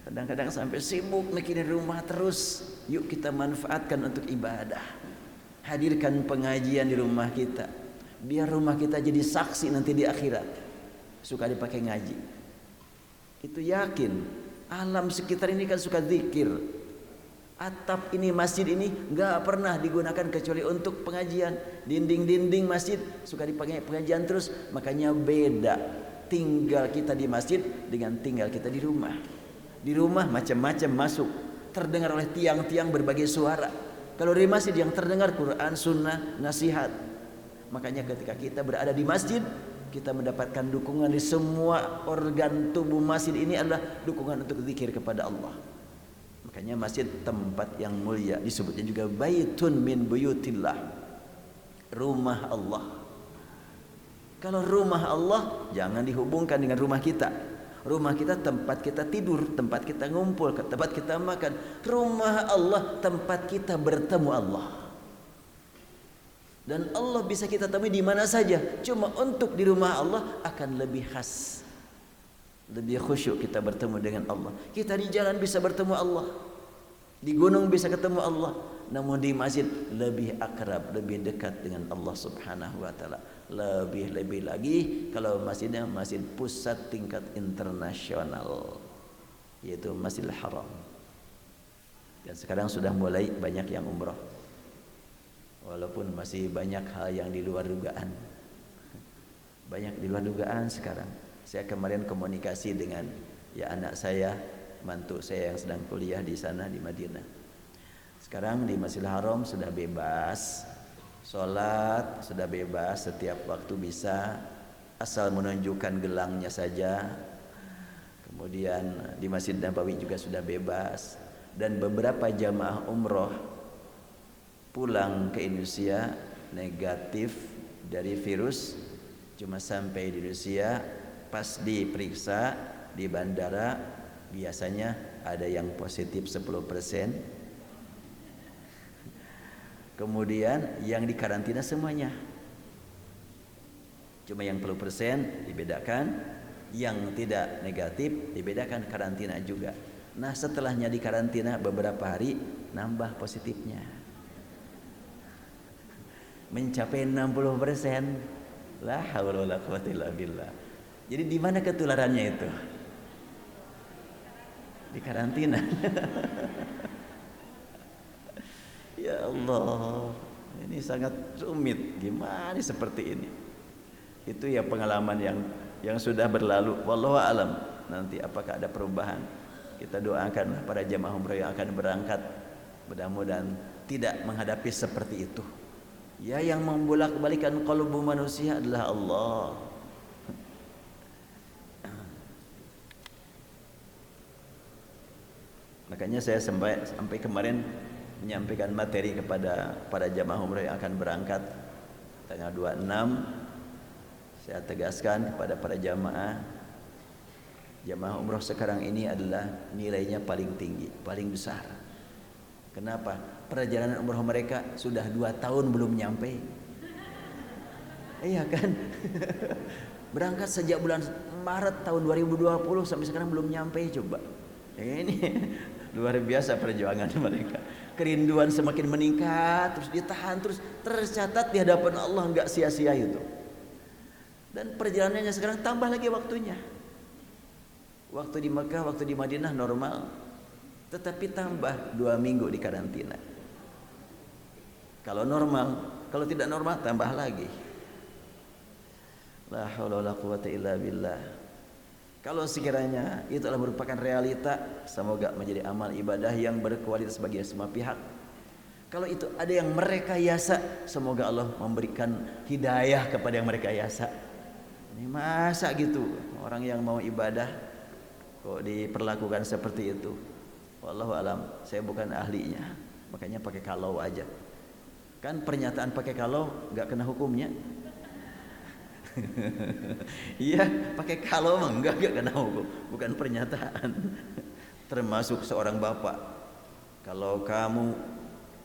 Kadang-kadang sampai sibuk mikirin rumah terus. Yuk kita manfaatkan untuk ibadah. Hadirkan pengajian di rumah kita. Biar rumah kita jadi saksi nanti di akhirat. Suka dipakai ngaji. Itu yakin. Alam sekitar ini kan suka zikir. Atap ini, masjid ini gak pernah digunakan kecuali untuk pengajian. Dinding-dinding masjid suka dipakai pengajian terus. Makanya beda tinggal kita di masjid dengan tinggal kita di rumah. Di rumah macam-macam masuk, terdengar oleh tiang-tiang berbagai suara. Kalau di masjid yang terdengar Quran, sunnah, nasihat. Makanya ketika kita berada di masjid, kita mendapatkan dukungan di semua organ tubuh masjid ini adalah dukungan untuk zikir kepada Allah. Makanya masjid tempat yang mulia, disebutnya juga baitun min buyutillah, rumah Allah. Kalau rumah Allah jangan dihubungkan dengan rumah kita. Rumah kita tempat kita tidur, tempat kita ngumpul, tempat kita makan. Rumah Allah tempat kita bertemu Allah. Dan Allah bisa kita temui di mana saja. Cuma untuk di rumah Allah akan lebih khas, lebih khusyuk kita bertemu dengan Allah. Kita di jalan bisa bertemu Allah, di gunung bisa ketemu Allah. Namun di masjid lebih akrab, lebih dekat dengan Allah Subhanahu wa taala. Lebih lagi kalau masjidnya masjid pusat tingkat internasional, yaitu Masjidil Haram. Dan sekarang sudah mulai banyak yang umroh. Walaupun masih banyak hal yang di luar dugaan. Banyak di luar dugaan sekarang. Saya kemarin komunikasi dengan anak saya, mantu saya yang sedang kuliah di sana di Madinah. Sekarang di Masjidil Haram sudah bebas, sholat sudah bebas, setiap waktu bisa, asal menunjukkan gelangnya saja. Kemudian di Masjid Nabawi juga sudah bebas. Dan beberapa jamaah umroh pulang ke Indonesia negatif dari virus, cuma sampai di Indonesia pas diperiksa di bandara biasanya ada yang positif 10%. Kemudian yang dikarantina semuanya. Cuma yang 10% dibedakan, yang tidak negatif dibedakan karantina juga. Nah, setelahnya dikarantina beberapa hari nambah positifnya. Mencapai 60%. La haula wala quwwata illa billah. Jadi di mana ketularannya itu? Di karantina. Ya Allah, ini sangat rumit. Gimana seperti ini? Itu ya pengalaman yang sudah berlalu. Wallahu alam. Nanti apakah ada perubahan? Kita doakan para jemaah umrah yang akan berangkat, mudah-mudahan tidak menghadapi seperti itu. Ya, yang membolak-balikan qalbu manusia adalah Allah. Makanya saya sampai kemarin menyampaikan materi kepada para jamaah umrah yang akan berangkat tanggal 26. Saya tegaskan kepada para jamaah umrah sekarang ini adalah nilainya paling tinggi, paling besar. Kenapa? Perjalanan umrah mereka sudah 2 tahun belum nyampe. Iya kan? Berangkat sejak bulan Maret tahun 2020 sampai sekarang belum nyampe, coba. Ini luar biasa perjuangan mereka. Kerinduan semakin meningkat, terus ditahan, terus tercatat di hadapan Allah, enggak sia-sia itu. Dan perjalanannya sekarang tambah lagi waktunya. Waktu di Mekah, waktu di Madinah normal, tetapi tambah 2 minggu di karantina. Kalau normal, kalau tidak normal tambah lagi. La haula wala quwwata illa billah. Kalau sekiranya itu adalah merupakan realita, semoga menjadi amal ibadah yang berkualitas bagi semua pihak. Kalau itu ada yang merekayasa, semoga Allah memberikan hidayah kepada yang merekayasa. Ini masa gitu orang yang mau ibadah kok diperlakukan seperti itu? Wallahu alam, saya bukan ahlinya, makanya pakai kalau aja. Kan pernyataan pakai kalau nggak kena hukumnya. Iya, pakai kalau mah enggak kena hukum, bukan pernyataan. Termasuk seorang bapak, kalau kamu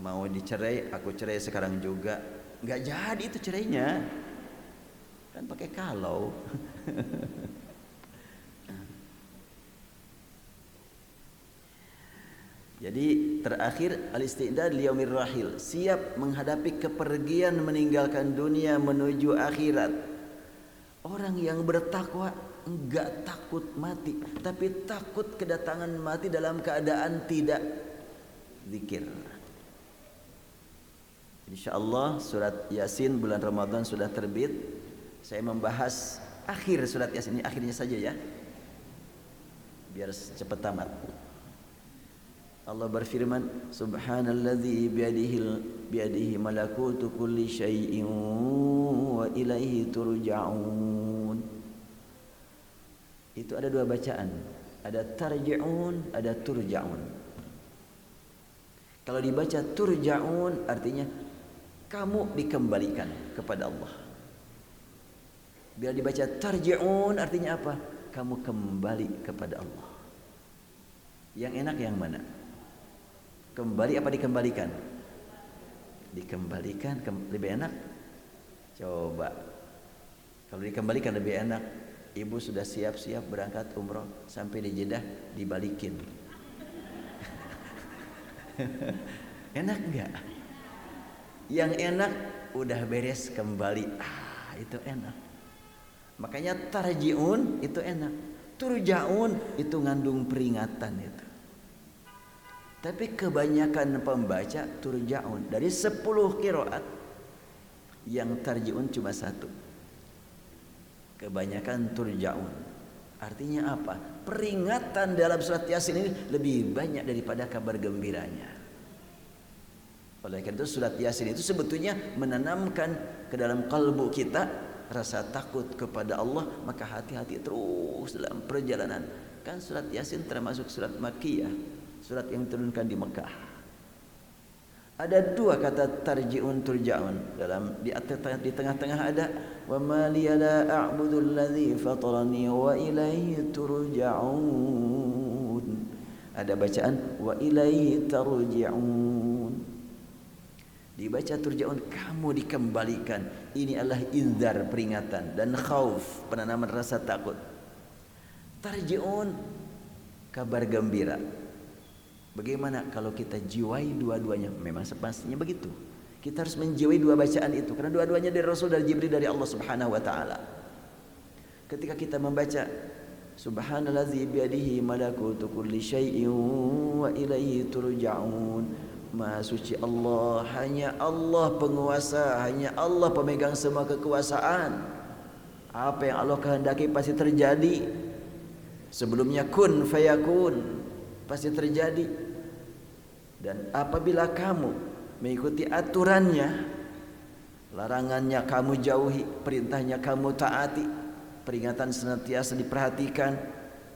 mau dicerai, aku cerai sekarang juga, nggak jadi itu cerainya, kan pakai kalau. Jadi terakhir al-istidad liyaumir rahil, siap menghadapi kepergian meninggalkan dunia menuju akhirat. Orang yang bertakwa enggak takut mati, tapi takut kedatangan mati dalam keadaan tidak zikir. Insyaallah surat Yasin bulan Ramadan sudah terbit. Saya membahas akhir surat Yasin ini, akhirnya saja ya, biar cepat tamat. Allah berfirman, Subhanalladzi biyadihi malakutu kulli syai'in wa ilaihi turja'un. Itu ada dua bacaan, ada tarji'un, ada turja'un. Kalau dibaca turja'un artinya kamu dikembalikan kepada Allah. Bila dibaca tarji'un artinya apa? Kamu kembali kepada Allah. Yang enak yang mana? Kembali apa dikembalikan? Dikembalikan lebih enak. Coba. Kalau dikembalikan lebih enak. Ibu sudah siap-siap berangkat umroh, sampai di Jeddah dibalikin. Enak enggak? Yang enak udah beres kembali. Itu enak. Makanya tarji'un itu enak. Turja'un itu ngandung peringatan itu. Tapi kebanyakan pembaca turja'un, dari 10 qiraat yang tarji'un cuma 1. Kebanyakan turja'un. Artinya apa? Peringatan dalam surat Yasin ini lebih banyak daripada kabar gembiranya. Oleh karena itu surat Yasin itu sebetulnya menanamkan ke dalam kalbu kita rasa takut kepada Allah, maka hati-hati terus dalam perjalanan. Kan surat Yasin termasuk surat Makkiyah, surat yang diturunkan di Mekah. Ada dua kata tarji'un turja'un dalam di tengah-tengah ada wa ma liya la a'budu alladhi fatarani wa ilaihi turja'un. Ada bacaan wa ilaihi tarji'un. Dibaca turja'un, kamu dikembalikan. Ini adalah inzar, peringatan, dan khauf, penanaman rasa takut. Tarji'un, kabar gembira. Bagaimana kalau kita jiwai dua-duanya? Memang sepastinya begitu. Kita harus menjiwai dua bacaan itu, karena dua-duanya dari Rasul, dari Jibril, dari Allah Subhanahu wa taala. Ketika kita membaca Subhanalladzi biyadihi malakutu kulli syai'in wa ilaihi turja'un. Maha suci Allah, hanya Allah penguasa, hanya Allah pemegang semua kekuasaan. Apa yang Allah kehendaki pasti terjadi. Sebelumnya kun fayakun, pasti terjadi. Dan apabila kamu mengikuti aturannya, larangannya kamu jauhi, perintahnya kamu taati, peringatan senantiasa diperhatikan,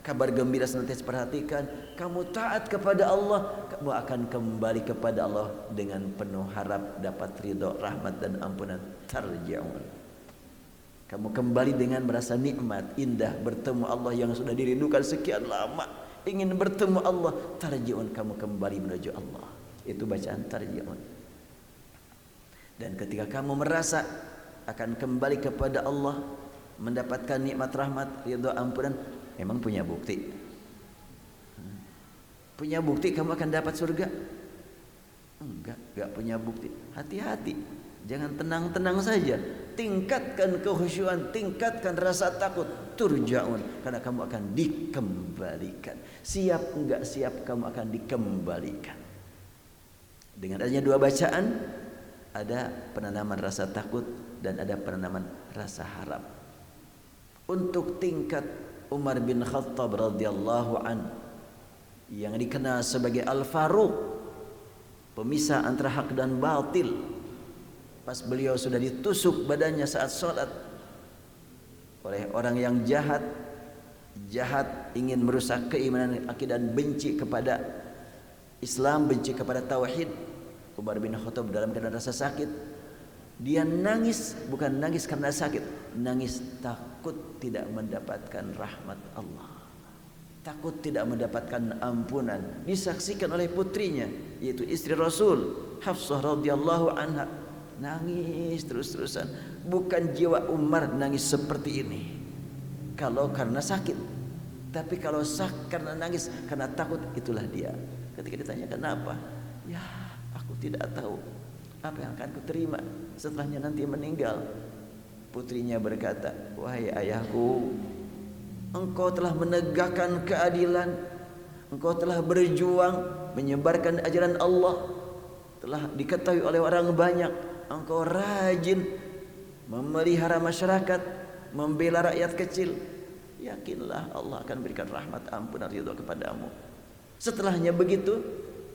kabar gembira senantiasa diperhatikan, kamu taat kepada Allah, kamu akan kembali kepada Allah dengan penuh harap dapat ridho, rahmat dan ampunan. Tarji'un, kamu kembali dengan merasa nikmat, indah bertemu Allah yang sudah dirindukan sekian lama. Ingin bertemu Allah, tarji'un, kamu kembali menuju Allah. Itu bacaan tarji'un. Dan ketika kamu merasa akan kembali kepada Allah, mendapatkan nikmat, rahmat, ridha, ampunan, memang punya bukti. Punya bukti kamu akan dapat surga? Enggak punya bukti. Hati-hati, jangan tenang-tenang saja. Tingkatkan kekhusyuan, tingkatkan rasa takut. Turja'un, karena kamu akan dikembalikan. Siap enggak siap, kamu akan dikembalikan. Dengan adanya dua bacaan, ada penanaman rasa takut dan ada penanaman rasa harap. Untuk tingkat Umar bin Khattab radhiyallahu an, yang dikenal sebagai Al-Faruq, pemisah antara hak dan batil. Pas beliau sudah ditusuk badannya saat sholat oleh orang yang jahat ingin merusak keimanan, akidah, benci kepada Islam, benci kepada tauhid. Umar bin Khattab dalam keadaan rasa sakit Dia nangis bukan nangis karena sakit, nangis takut tidak mendapatkan rahmat Allah, takut tidak mendapatkan ampunan. Disaksikan oleh putrinya, yaitu istri Rasul Hafsah radhiyallahu anha, nangis terus-terusan. Bukan jiwa Umar nangis seperti ini kalau karena sakit, tapi kalau karena nangis karena takut, itulah dia. Ketika ditanya kenapa, ya aku tidak tahu apa yang akan kuterima setelahnya nanti meninggal. Putrinya berkata, wahai ayahku, engkau telah menegakkan keadilan, engkau telah berjuang menyebarkan ajaran Allah, telah diketahui oleh orang banyak, engkau rajin memelihara masyarakat, membela rakyat kecil. Yakinlah Allah akan berikan rahmat, ampunan, ridha kepadamu. Setelahnya begitu,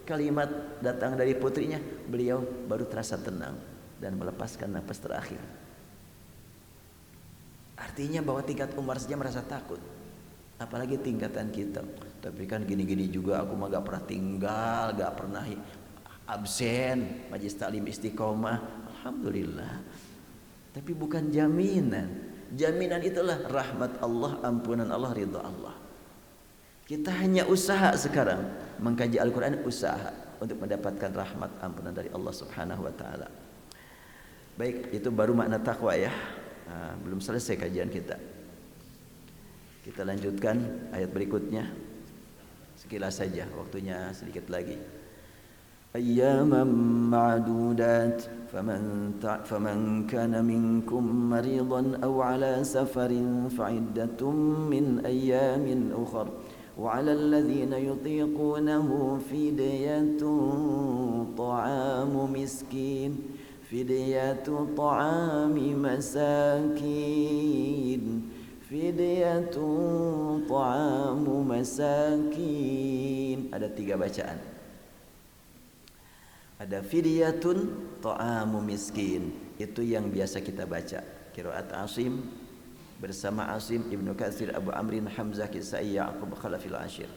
kalimat datang dari putrinya, beliau baru terasa tenang dan melepaskan napas terakhir. Artinya bahwa tingkat Umar saja merasa takut, apalagi tingkatan kita. Tapi kan gini-gini juga aku mah gak pernah tinggal, gak pernah absen majelis taklim istiqomah. Alhamdulillah. Tapi bukan jaminan. Jaminan itulah rahmat Allah, ampunan Allah, ridha Allah. Kita hanya usaha sekarang mengkaji Al-Quran, usaha untuk mendapatkan rahmat, ampunan dari Allah Subhanahu wa taala. Baik, itu baru makna takwa ya. Belum selesai kajian kita. Kita lanjutkan ayat berikutnya. Sekilas saja, waktunya sedikit lagi. Ayyaman ma'dudat faman kana minkum maridan aw ala safarin fa'iddatun min ayyamin ukhra وعلى الذين يطيقونه فدية طعام مسكين فدية طعام مساكين فدية طعام مساكين. Ada 3 bacaan. Ada fidyatun ta'amu miskin, itu yang biasa kita baca qiraat Asim bersama Asim, Ibnu Katsir, Abu Amrin, Hamzah, Kisai, Ya'qub, Khalafil Ashir.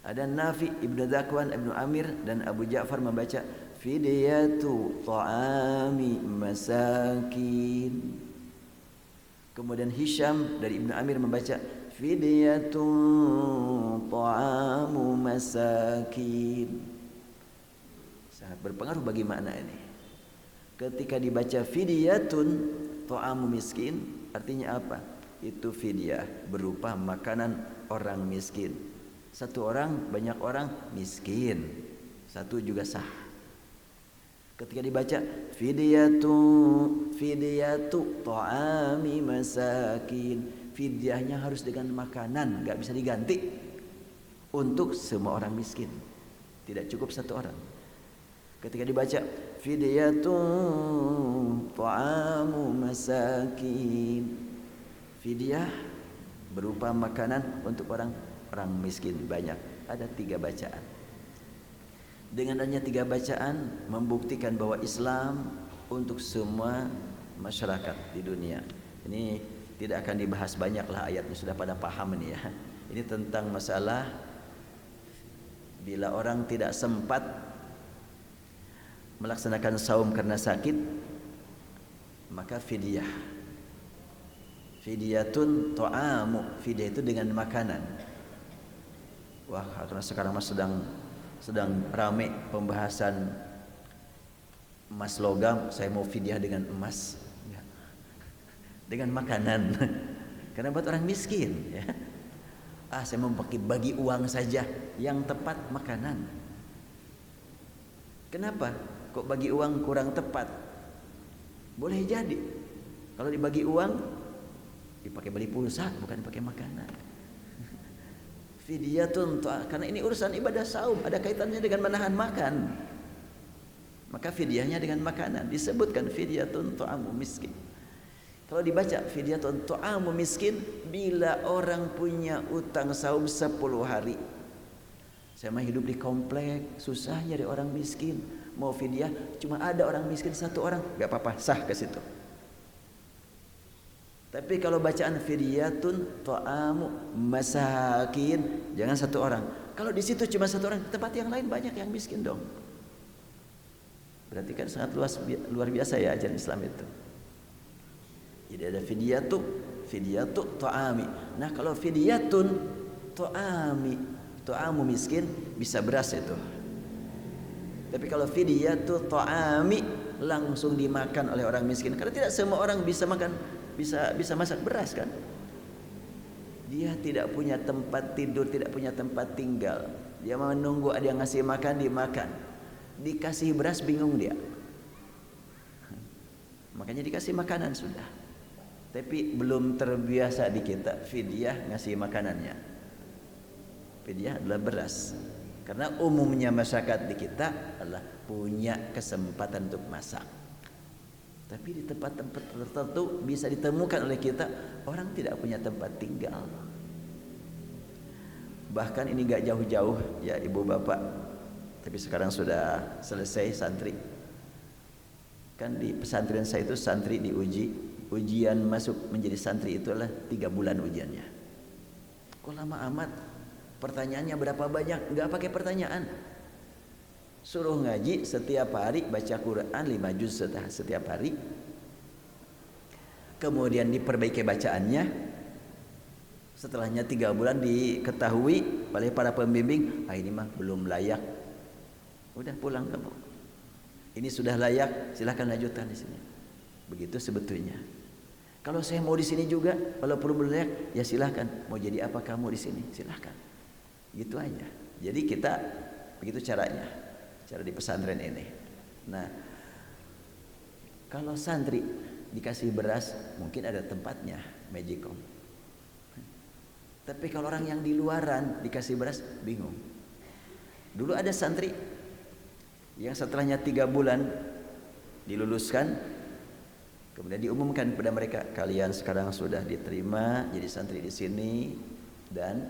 Ada Nafi, Ibnu Dzakwan, Ibnu Amir dan Abu Ja'far membaca fidyatu ta'ami masakin. Kemudian Hisham dari Ibnu Amir membaca fidyatu ta'amu masakin. Sangat berpengaruh bagi makna ini. Ketika dibaca fidyatun ta'amu miskin, artinya apa? Itu fidyah berupa makanan orang miskin. Satu orang, banyak orang miskin, satu juga sah. Ketika dibaca fidyatu ta'ami masakin, fidyahnya harus dengan makanan, gak bisa diganti, untuk semua orang miskin, tidak cukup satu orang. Ketika dibaca fidyatu ta'amu masakin, fidyah berupa makanan untuk orang miskin banyak. Ada 3 bacaan. Dengan hanya 3 bacaan membuktikan bahwa Islam untuk semua masyarakat di dunia. Ini tidak akan dibahas banyak lah, ayatnya sudah pada paham ini ya. Ini tentang masalah bila orang tidak sempat melaksanakan saum karena sakit, maka fidyah. Fidyatun ta'amu, fidyah itu dengan makanan. Wah, karena sekarang mas sedang ramai pembahasan emas logam, saya mau fidyah dengan emas, ya. Dengan makanan. Karena buat orang miskin, ya. Saya mau pakai bagi uang saja, yang tepat makanan. Kenapa? Kok bagi uang kurang tepat? Boleh jadi kalau dibagi uang dipakai beli pulsa, bukan dipakai makanan. Fidyatun, karena ini urusan ibadah saum, ada kaitannya dengan menahan makan, maka fidyahnya dengan makanan. Disebutkan fidyatun ta'amu miskin. Kalau dibaca fidyatun ta'amu miskin, bila orang punya utang saum 10 hari. Saya mah hidup di komplek, susah nyari orang miskin, mau fidyah cuma ada orang miskin 1 orang, gak apa-apa, sah ke situ. Tapi kalau bacaan fidyatun ta'amu masakin, jangan 1 orang. Kalau di situ cuma 1 orang, di tempat yang lain banyak yang miskin dong. Berarti kan sangat luar biasa ya ajaran Islam itu. Jadi ada fidyatu ta'ami. Nah, kalau fidyatun ta'amu miskin bisa beras itu. Tapi kalau fidyatu ta'ami langsung dimakan oleh orang miskin. Karena tidak semua orang bisa makan, bisa masak beras kan. Dia tidak punya tempat tidur, tidak punya tempat tinggal. Dia menunggu ada yang ngasih makan, dimakan. Dikasih beras bingung dia. Makanya dikasih makanan sudah. Tapi belum terbiasa di kita fidyah ngasih makanannya. Fidyah adalah beras. Karena umumnya masyarakat di kita adalah punya kesempatan untuk masak. Tapi di tempat-tempat tertentu bisa ditemukan oleh kita orang tidak punya tempat tinggal. Bahkan ini gak jauh-jauh ya ibu bapak. Tapi sekarang sudah selesai santri. Kan di pesantren saya itu santri diuji. Ujian masuk menjadi santri itu adalah 3 bulan ujiannya. Kok lama amat? Pertanyaannya berapa banyak? Gak pakai pertanyaan. Suruh ngaji setiap hari, baca Quran 5 juz setiap hari. Kemudian diperbaiki bacaannya. Setelahnya 3 bulan diketahui oleh para pembimbing, ini mah belum layak. Udah pulang kamu. Ini sudah layak, silahkan lanjutkan di sini. Begitu sebetulnya. Kalau saya mau di sini juga, walaupun belum layak, ya silahkan. Mau jadi apa kamu di sini? Silahkan. Gitu aja. Jadi kita begitu caranya, cara di pesantren ini. Nah, kalau santri dikasih beras, mungkin ada tempatnya, Magicom. Tapi kalau orang yang di luaran dikasih beras, bingung. Dulu ada santri yang setelahnya 3 bulan diluluskan, kemudian diumumkan kepada mereka, kalian sekarang sudah diterima jadi santri di sini dan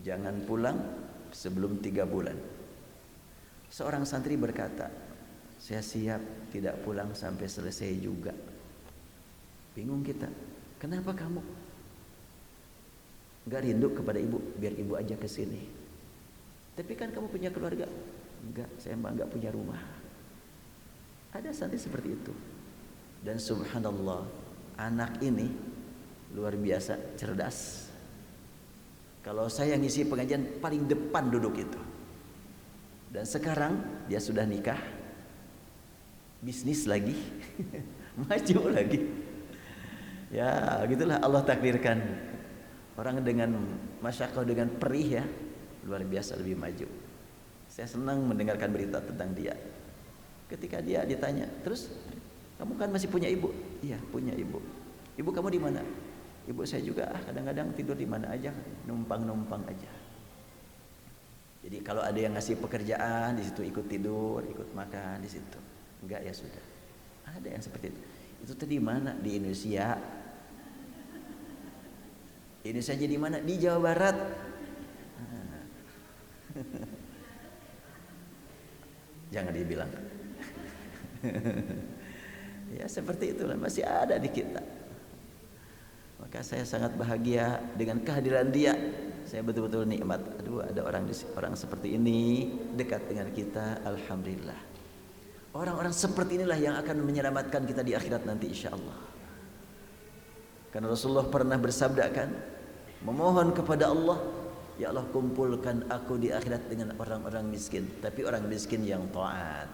jangan pulang sebelum 3 bulan. Seorang santri berkata, saya siap tidak pulang sampai selesai juga. Bingung kita, kenapa kamu gak rindu kepada ibu? Biar ibu aja ke sini. Tapi kan kamu punya keluarga. Enggak, saya enggak punya rumah. Ada santri seperti itu. Dan subhanallah, anak ini luar biasa cerdas. Kalau saya ngisi pengajian paling depan duduk itu. Dan sekarang dia sudah nikah, bisnis lagi, maju lagi. Ya, gitulah Allah takdirkan. Orang dengan masyaqqah, dengan perih ya, luar biasa lebih maju. Saya senang mendengarkan berita tentang dia. Ketika dia ditanya, terus kamu kan masih punya ibu? Iya, punya ibu. Ibu kamu di mana? Ibu saya juga kadang-kadang tidur di mana aja, numpang-numpang aja. Jadi kalau ada yang ngasih pekerjaan di situ ikut tidur, ikut makan di situ. Enggak ya sudah. Ada yang seperti itu. Itu tadi mana? Di Indonesia. Indonesia jadi mana? Di Jawa Barat. Jangan dibilang. Ya seperti itulah, masih ada di kita. Maka saya sangat bahagia dengan kehadiran dia. Saya betul-betul nikmat. Aduh, ada orang seperti ini dekat dengan kita. Alhamdulillah. Orang-orang seperti inilah yang akan menyelamatkan kita di akhirat nanti insyaallah. Karena Rasulullah pernah bersabda kan, memohon kepada Allah, ya Allah kumpulkan aku di akhirat dengan orang-orang miskin, tapi orang miskin yang taat,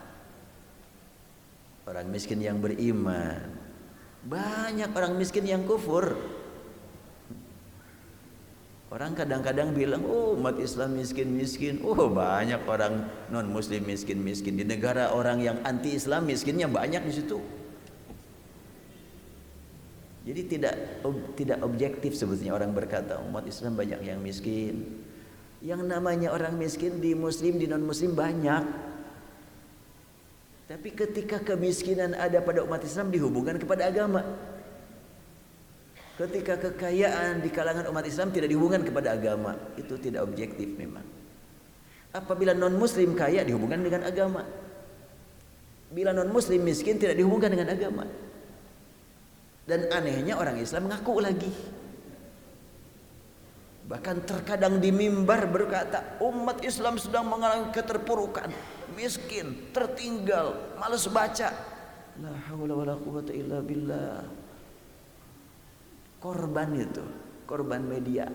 orang miskin yang beriman. Banyak orang miskin yang kufur. Orang kadang-kadang bilang, oh umat Islam miskin-miskin. Oh banyak orang non-muslim miskin-miskin. Di negara orang yang anti-Islam miskinnya banyak di situ. Jadi tidak objektif sebetulnya orang berkata umat Islam banyak yang miskin. Yang namanya orang miskin di muslim, di non-muslim banyak. Tapi ketika kemiskinan ada pada umat Islam dihubungkan kepada agama. Ketika kekayaan di kalangan umat Islam tidak dihubungkan kepada agama, itu tidak objektif memang. Apabila non-muslim kaya dihubungkan dengan agama. Bila non-muslim miskin tidak dihubungkan dengan agama. Dan anehnya orang Islam ngaku lagi. Bahkan terkadang di mimbar berkata, umat Islam sedang mengalami keterpurukan, miskin, tertinggal, malas baca. La haula wala quwwata illa billah. Korban itu, korban media.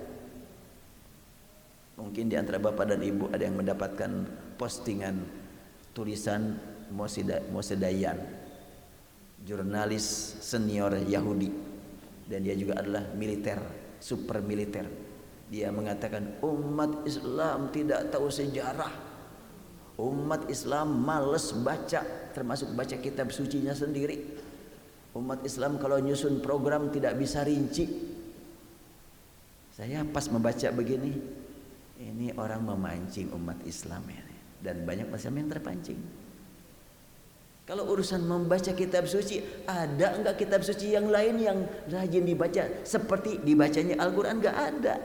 Mungkin di antara bapak dan ibu ada yang mendapatkan postingan tulisan Moshe Dayan, jurnalis senior Yahudi, dan dia juga adalah militer, super militer. Dia mengatakan umat Islam tidak tahu sejarah, umat Islam malas baca, termasuk baca kitab sucinya sendiri. Umat Islam kalau nyusun program tidak bisa rinci. Saya pas membaca begini, ini orang memancing umat Islam ini, dan banyak Islam yang terpancing. Kalau urusan membaca kitab suci, ada enggak kitab suci yang lain yang rajin dibaca seperti dibacanya Al-Quran? Enggak ada.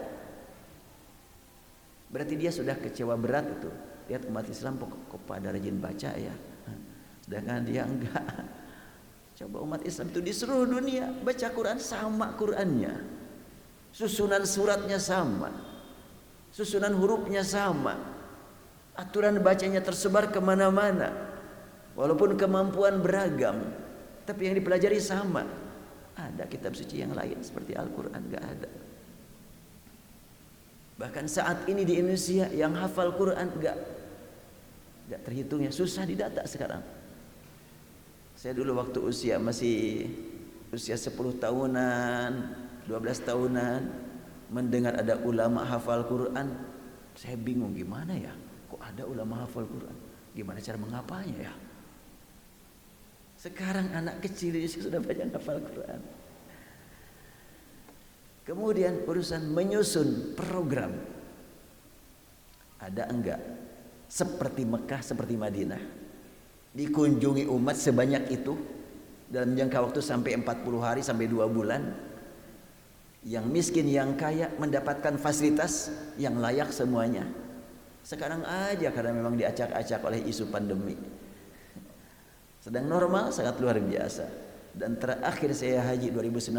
Berarti dia sudah kecewa berat itu. Lihat umat Islam kok pada rajin baca ya, sedangkan dia enggak. Coba umat Islam itu di seluruh dunia baca Quran sama Qurannya, susunan suratnya sama, susunan hurufnya sama, aturan bacanya tersebar kemana-mana, walaupun kemampuan beragam, tapi yang dipelajari sama. Ada kitab suci yang lain seperti Al-Quran? Gak ada. Bahkan saat ini di Indonesia yang hafal Quran gak terhitung ya, susah didata sekarang. Saya dulu waktu masih usia 10 tahunan, 12 tahunan, mendengar ada ulama hafal Quran, saya bingung gimana ya, kok ada ulama hafal Quran, gimana cara mengapanya ya. Sekarang anak kecil ini sudah banyak hafal Quran. Kemudian urusan menyusun program, ada enggak seperti Mekah, seperti Madinah, dikunjungi umat sebanyak itu dalam jangka waktu sampai 40 hari sampai 2 bulan. Yang miskin, yang kaya mendapatkan fasilitas yang layak semuanya. Sekarang aja karena memang diacak-acak oleh isu pandemi, sedang normal sangat luar biasa. Dan terakhir saya haji 2019,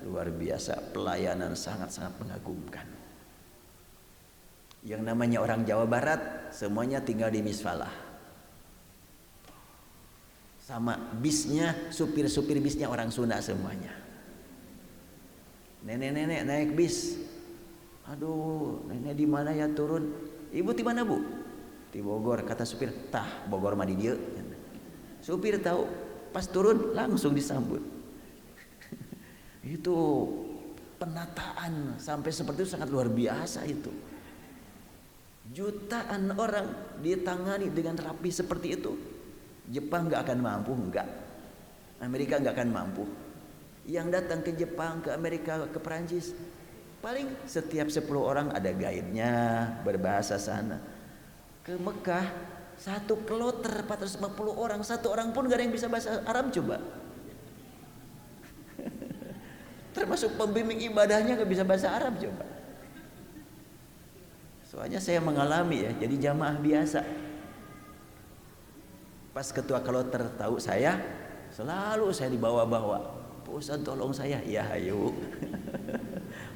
luar biasa, pelayanan sangat-sangat mengagumkan. Yang namanya orang Jawa Barat semuanya tinggal di Misfalah. Sama bisnya, supir-supir bisnya orang Sunda semuanya. Nenek-nenek naik bis, aduh nenek di mana ya turun? Ibu di mana bu? Di Bogor. Kata supir, tah Bogor mah di dieu. Supir tahu, pas turun langsung disambut. Itu penataan sampai seperti itu sangat luar biasa itu. Jutaan orang ditangani dengan rapi seperti itu. Jepang nggak akan mampu, enggak. Amerika nggak akan mampu. Yang datang ke Jepang, ke Amerika, ke Perancis, paling setiap 10 orang ada guide-nya berbahasa sana. Ke Mekah, satu kloter 450 orang, satu orang pun gak ada yang bisa bahasa Arab coba. Termasuk pembimbing ibadahnya gak bisa bahasa Arab coba. Soalnya saya mengalami ya, jadi jamaah biasa. Pas ketua kloter tahu saya, selalu saya dibawa-bawa. Pak Ustadz tolong saya, ya ayo.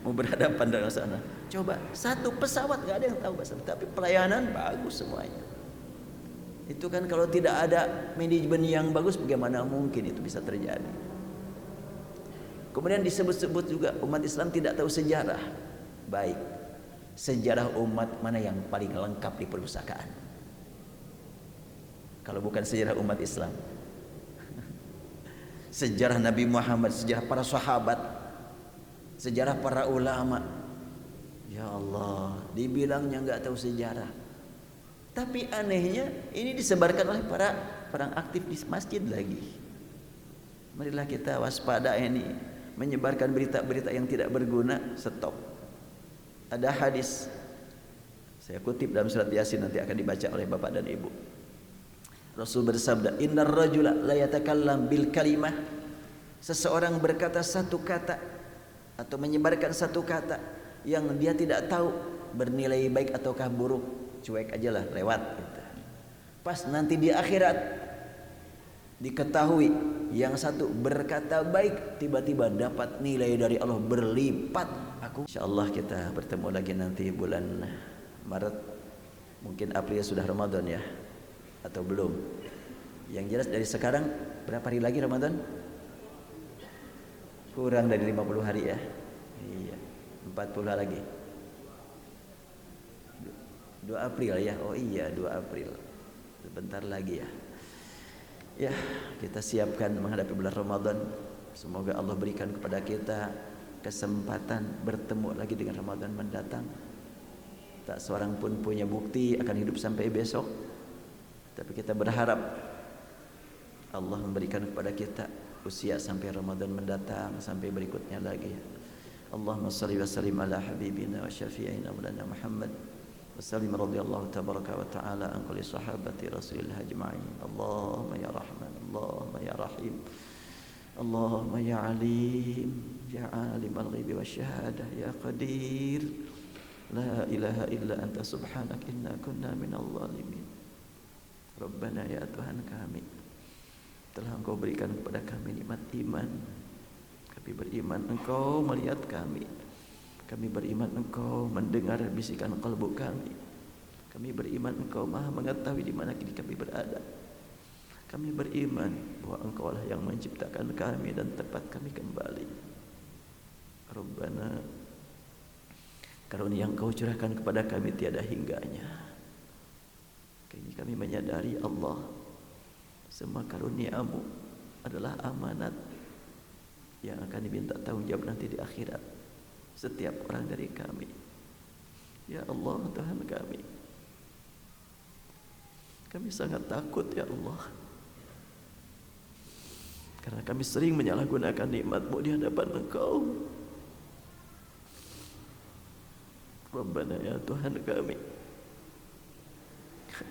Mau berhadapan dengan sana. Coba satu pesawat gak ada yang tahu bahasa, tapi pelayanan bagus semuanya. Itu kan kalau tidak ada manajemen yang bagus, bagaimana mungkin itu bisa terjadi? Kemudian disebut-sebut juga umat Islam tidak tahu sejarah. Baik, sejarah umat mana yang paling lengkap di perpustakaan? Kalau bukan sejarah umat Islam, sejarah Nabi Muhammad, sejarah para sahabat, sejarah para ulama. Ya Allah, dibilangnya nggak tahu sejarah. Tapi anehnya ini disebarkan oleh para orang aktif di masjid lagi. Marilah kita waspada ini, menyebarkan berita-berita yang tidak berguna. Stop. Ada hadis, saya kutip dalam surat Yasin, nanti akan dibaca oleh bapak dan ibu. Rasul bersabda, innar rajula la yatakallam bil kalimah. Seseorang berkata satu kata atau menyebarkan satu kata yang dia tidak tahu bernilai baik ataukah buruk, cuek aja lah, lewat gitu. Pas nanti di akhirat diketahui Yang satu berkata baik, tiba-tiba dapat nilai dari Allah berlipat. Insyaallah kita bertemu lagi nanti bulan Maret. Mungkin April sudah Ramadan ya, atau belum. Yang jelas dari sekarang berapa hari lagi Ramadan? Kurang dari 50 hari ya. Iya, 40 lagi. 2 April ya. Oh iya, 2 April. Sebentar lagi ya. Ya, kita siapkan menghadapi bulan Ramadan. Semoga Allah berikan kepada kita kesempatan bertemu lagi dengan Ramadan mendatang. Tak seorang pun punya bukti akan hidup sampai besok, tapi kita berharap Allah memberikan kepada kita usia sampai Ramadan mendatang, sampai berikutnya lagi. Allahumma salli wa sallim ala habibina wa syafi'ina maulana Muhammad wa sallim radhiyallahu tabaraka wa ta'ala an kulli sahabati rasulillah ajma'in. Allahumma ya rahman, Allahumma ya rahim, Allahumma ya alim, ya alim al-ghaibi wa syahadah, ya qadir, la ilaha illa anta subhanak inna kunna minal zalimin. Rabbana ya Tuhan kami, telah Engkau berikan kepada kami nikmat iman. Kami beriman Engkau melihat kami. Kami beriman Engkau mendengar bisikan kalbu kami. Kami beriman Engkau maha mengetahui di mana kami berada. Kami beriman bahwa Engkau lah yang menciptakan kami dan tempat kami kembali. Rabbana, karunia yang Engkau curahkan kepada kami tiada hingganya. Kini kami menyadari Allah, semua karunia-Mu adalah amanat yang akan diminta tanggung jawab nanti di akhirat setiap orang dari kami. Ya Allah Tuhan kami sangat takut ya Allah, karena kami sering menyalahgunakan nikmat-Mu di hadapan Engkau. Rabbana ya Tuhan kami,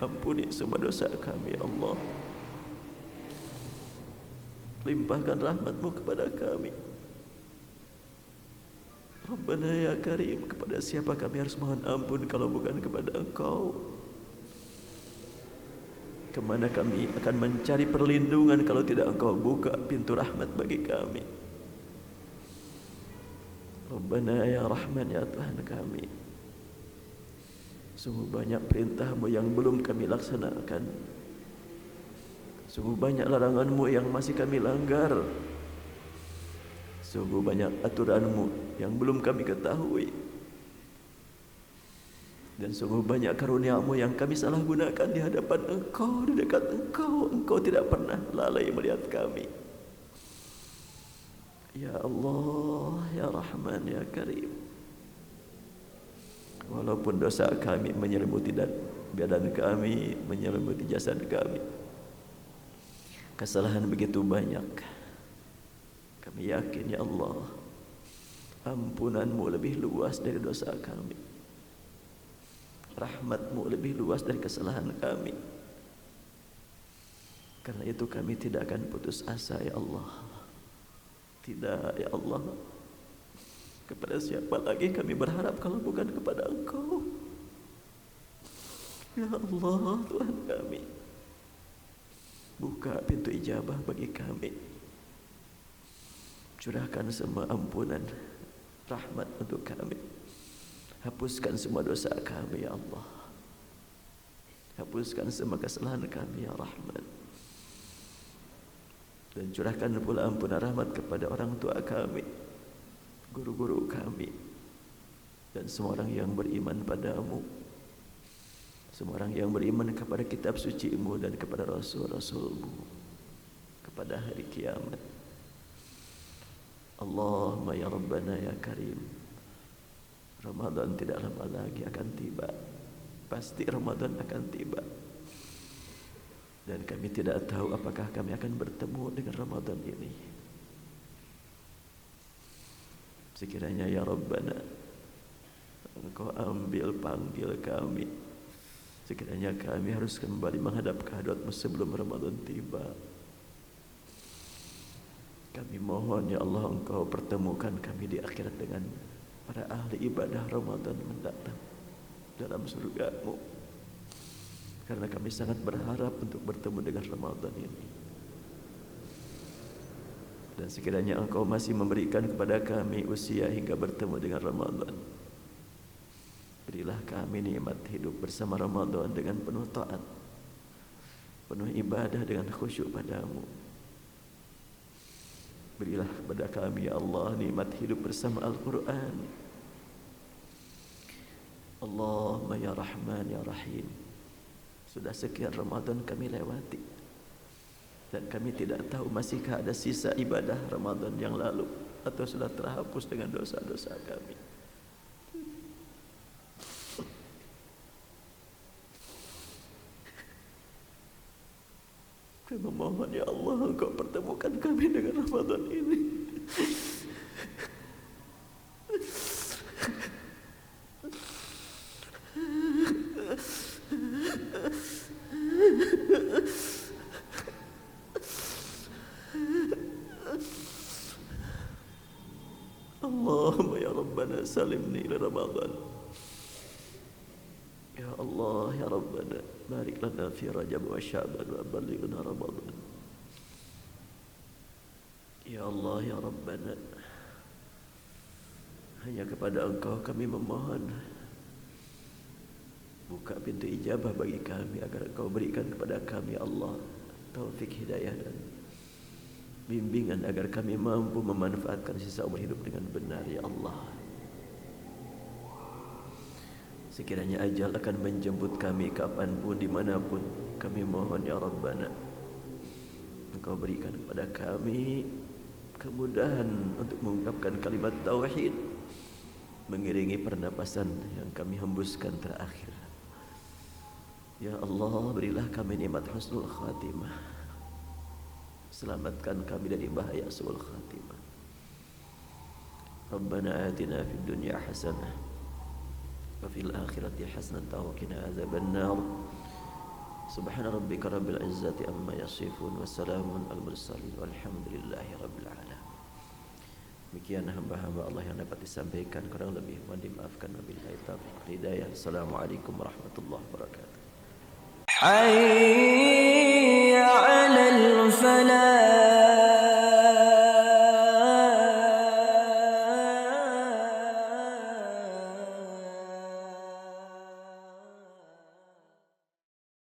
ampuni semua dosa kami ya Allah. Limpahkan rahmat-Mu kepada kami. Rabbana ya Karim, kepada siapa kami harus mohon ampun kalau bukan kepada Engkau? Kemana kami akan mencari perlindungan kalau tidak Engkau buka pintu rahmat bagi kami? Rabbana ya Rahman ya Tuhan kami, sungguh banyak perintah-Mu yang belum kami laksanakan. Sungguh banyak larangan-Mu yang masih kami langgar. Sungguh banyak aturan-Mu yang belum kami ketahui. Dan sungguh banyak karunia-Mu yang kami salah gunakan di hadapan Engkau, di dekat Engkau. Engkau tidak pernah lalai melihat kami. Ya Allah, ya Rahman, ya Karim, walaupun dosa kami menyelimuti badan kami, menyelimuti jasad kami, kesalahan begitu banyak, kami yakin ya Allah, ampunan-Mu lebih luas dari dosa kami, rahmat-Mu lebih luas dari kesalahan kami. Karena itu kami tidak akan putus asa ya Allah. Tidak ya Allah, kepada siapa lagi kami berharap kalau bukan kepada Engkau? Ya Allah Tuhan kami, buka pintu ijabah bagi kami. Curahkan semua ampunan, rahmat untuk kami. Hapuskan semua dosa kami ya Allah. Hapuskan semua kesalahan kami ya Rahman. Dan curahkan pula ampunan rahmat kepada orang tua kami, guru-guru kami, dan semua orang yang beriman padamu, semua orang yang beriman kepada kitab suci-Mu dan kepada Rasul-Rasul-Mu, kepada hari kiamat. Allahumma ya Rabbana ya Karim, Ramadan tidak lama lagi akan tiba. Pasti Ramadan akan tiba. Dan kami tidak tahu apakah kami akan bertemu dengan Ramadan ini. Sekiranya ya Rabbana, Engkau panggil kami. Sekiranya kami harus kembali menghadap kehadrat-Mu sebelum Ramadan tiba. Kami mohon ya Allah, Engkau pertemukan kami di akhirat dengan para ahli ibadah Ramadan mendatang dalam surga-Mu. Karena kami sangat berharap untuk bertemu dengan Ramadan ini. Dan sekiranya Engkau masih memberikan kepada kami usia hingga bertemu dengan Ramadan, berilah kami nikmat hidup bersama Ramadan dengan penuh taat, penuh ibadah dengan khusyuk padamu. Berilah kepada kami ya Allah nikmat hidup bersama Al-Quran. Allahumma ya Rahman ya Rahim. Sudah sekian Ramadan kami lewati, dan kami tidak tahu masihkah ada sisa ibadah Ramadan yang lalu, atau sudah terhapus dengan dosa-dosa kami. Kami memohon ya Allah, Engkau pertemukan kami dengan Ramadan ini. Allahumma ya Rabbana salimni ila Ramadan. Ya Allah ya Rabbana barik lana fi Rajab wa Sya'ban wa ballighna Ramadan. Ya Allah ya Rabbana, hanya kepada Engkau kami memohon. Buka pintu ijabah bagi kami agar Engkau berikan kepada kami Allah taufik hidayah dan bimbingan agar kami mampu memanfaatkan sisa umur hidup dengan benar ya Allah. Sekiranya ajal akan menjemput kami kapanpun dimanapun, kami mohon ya Rabbana, Engkau berikan kepada kami kemudahan untuk mengungkapkan kalimat tauhid mengiringi pernapasan yang kami hembuskan terakhir. Ya Allah, berilah kami nikmat husnul khatimah. Selamatkan kami dari bahaya su'ul khatimah. Rabbana atina fid dunya hasanah wa fil akhirati hasanah wa qina azabannar. Subhana rabbika rabbil izzati amma yasifun wa salamun al mursalin walhamdulillahi rabbil alamin. Demikian hamba-hamba Allah yang dapat disampaikan, kurang lebih mohon dimaafkan. Wabillahi taufiq wal hidayah. Assalamualaikum warahmatullahi wabarakatuh.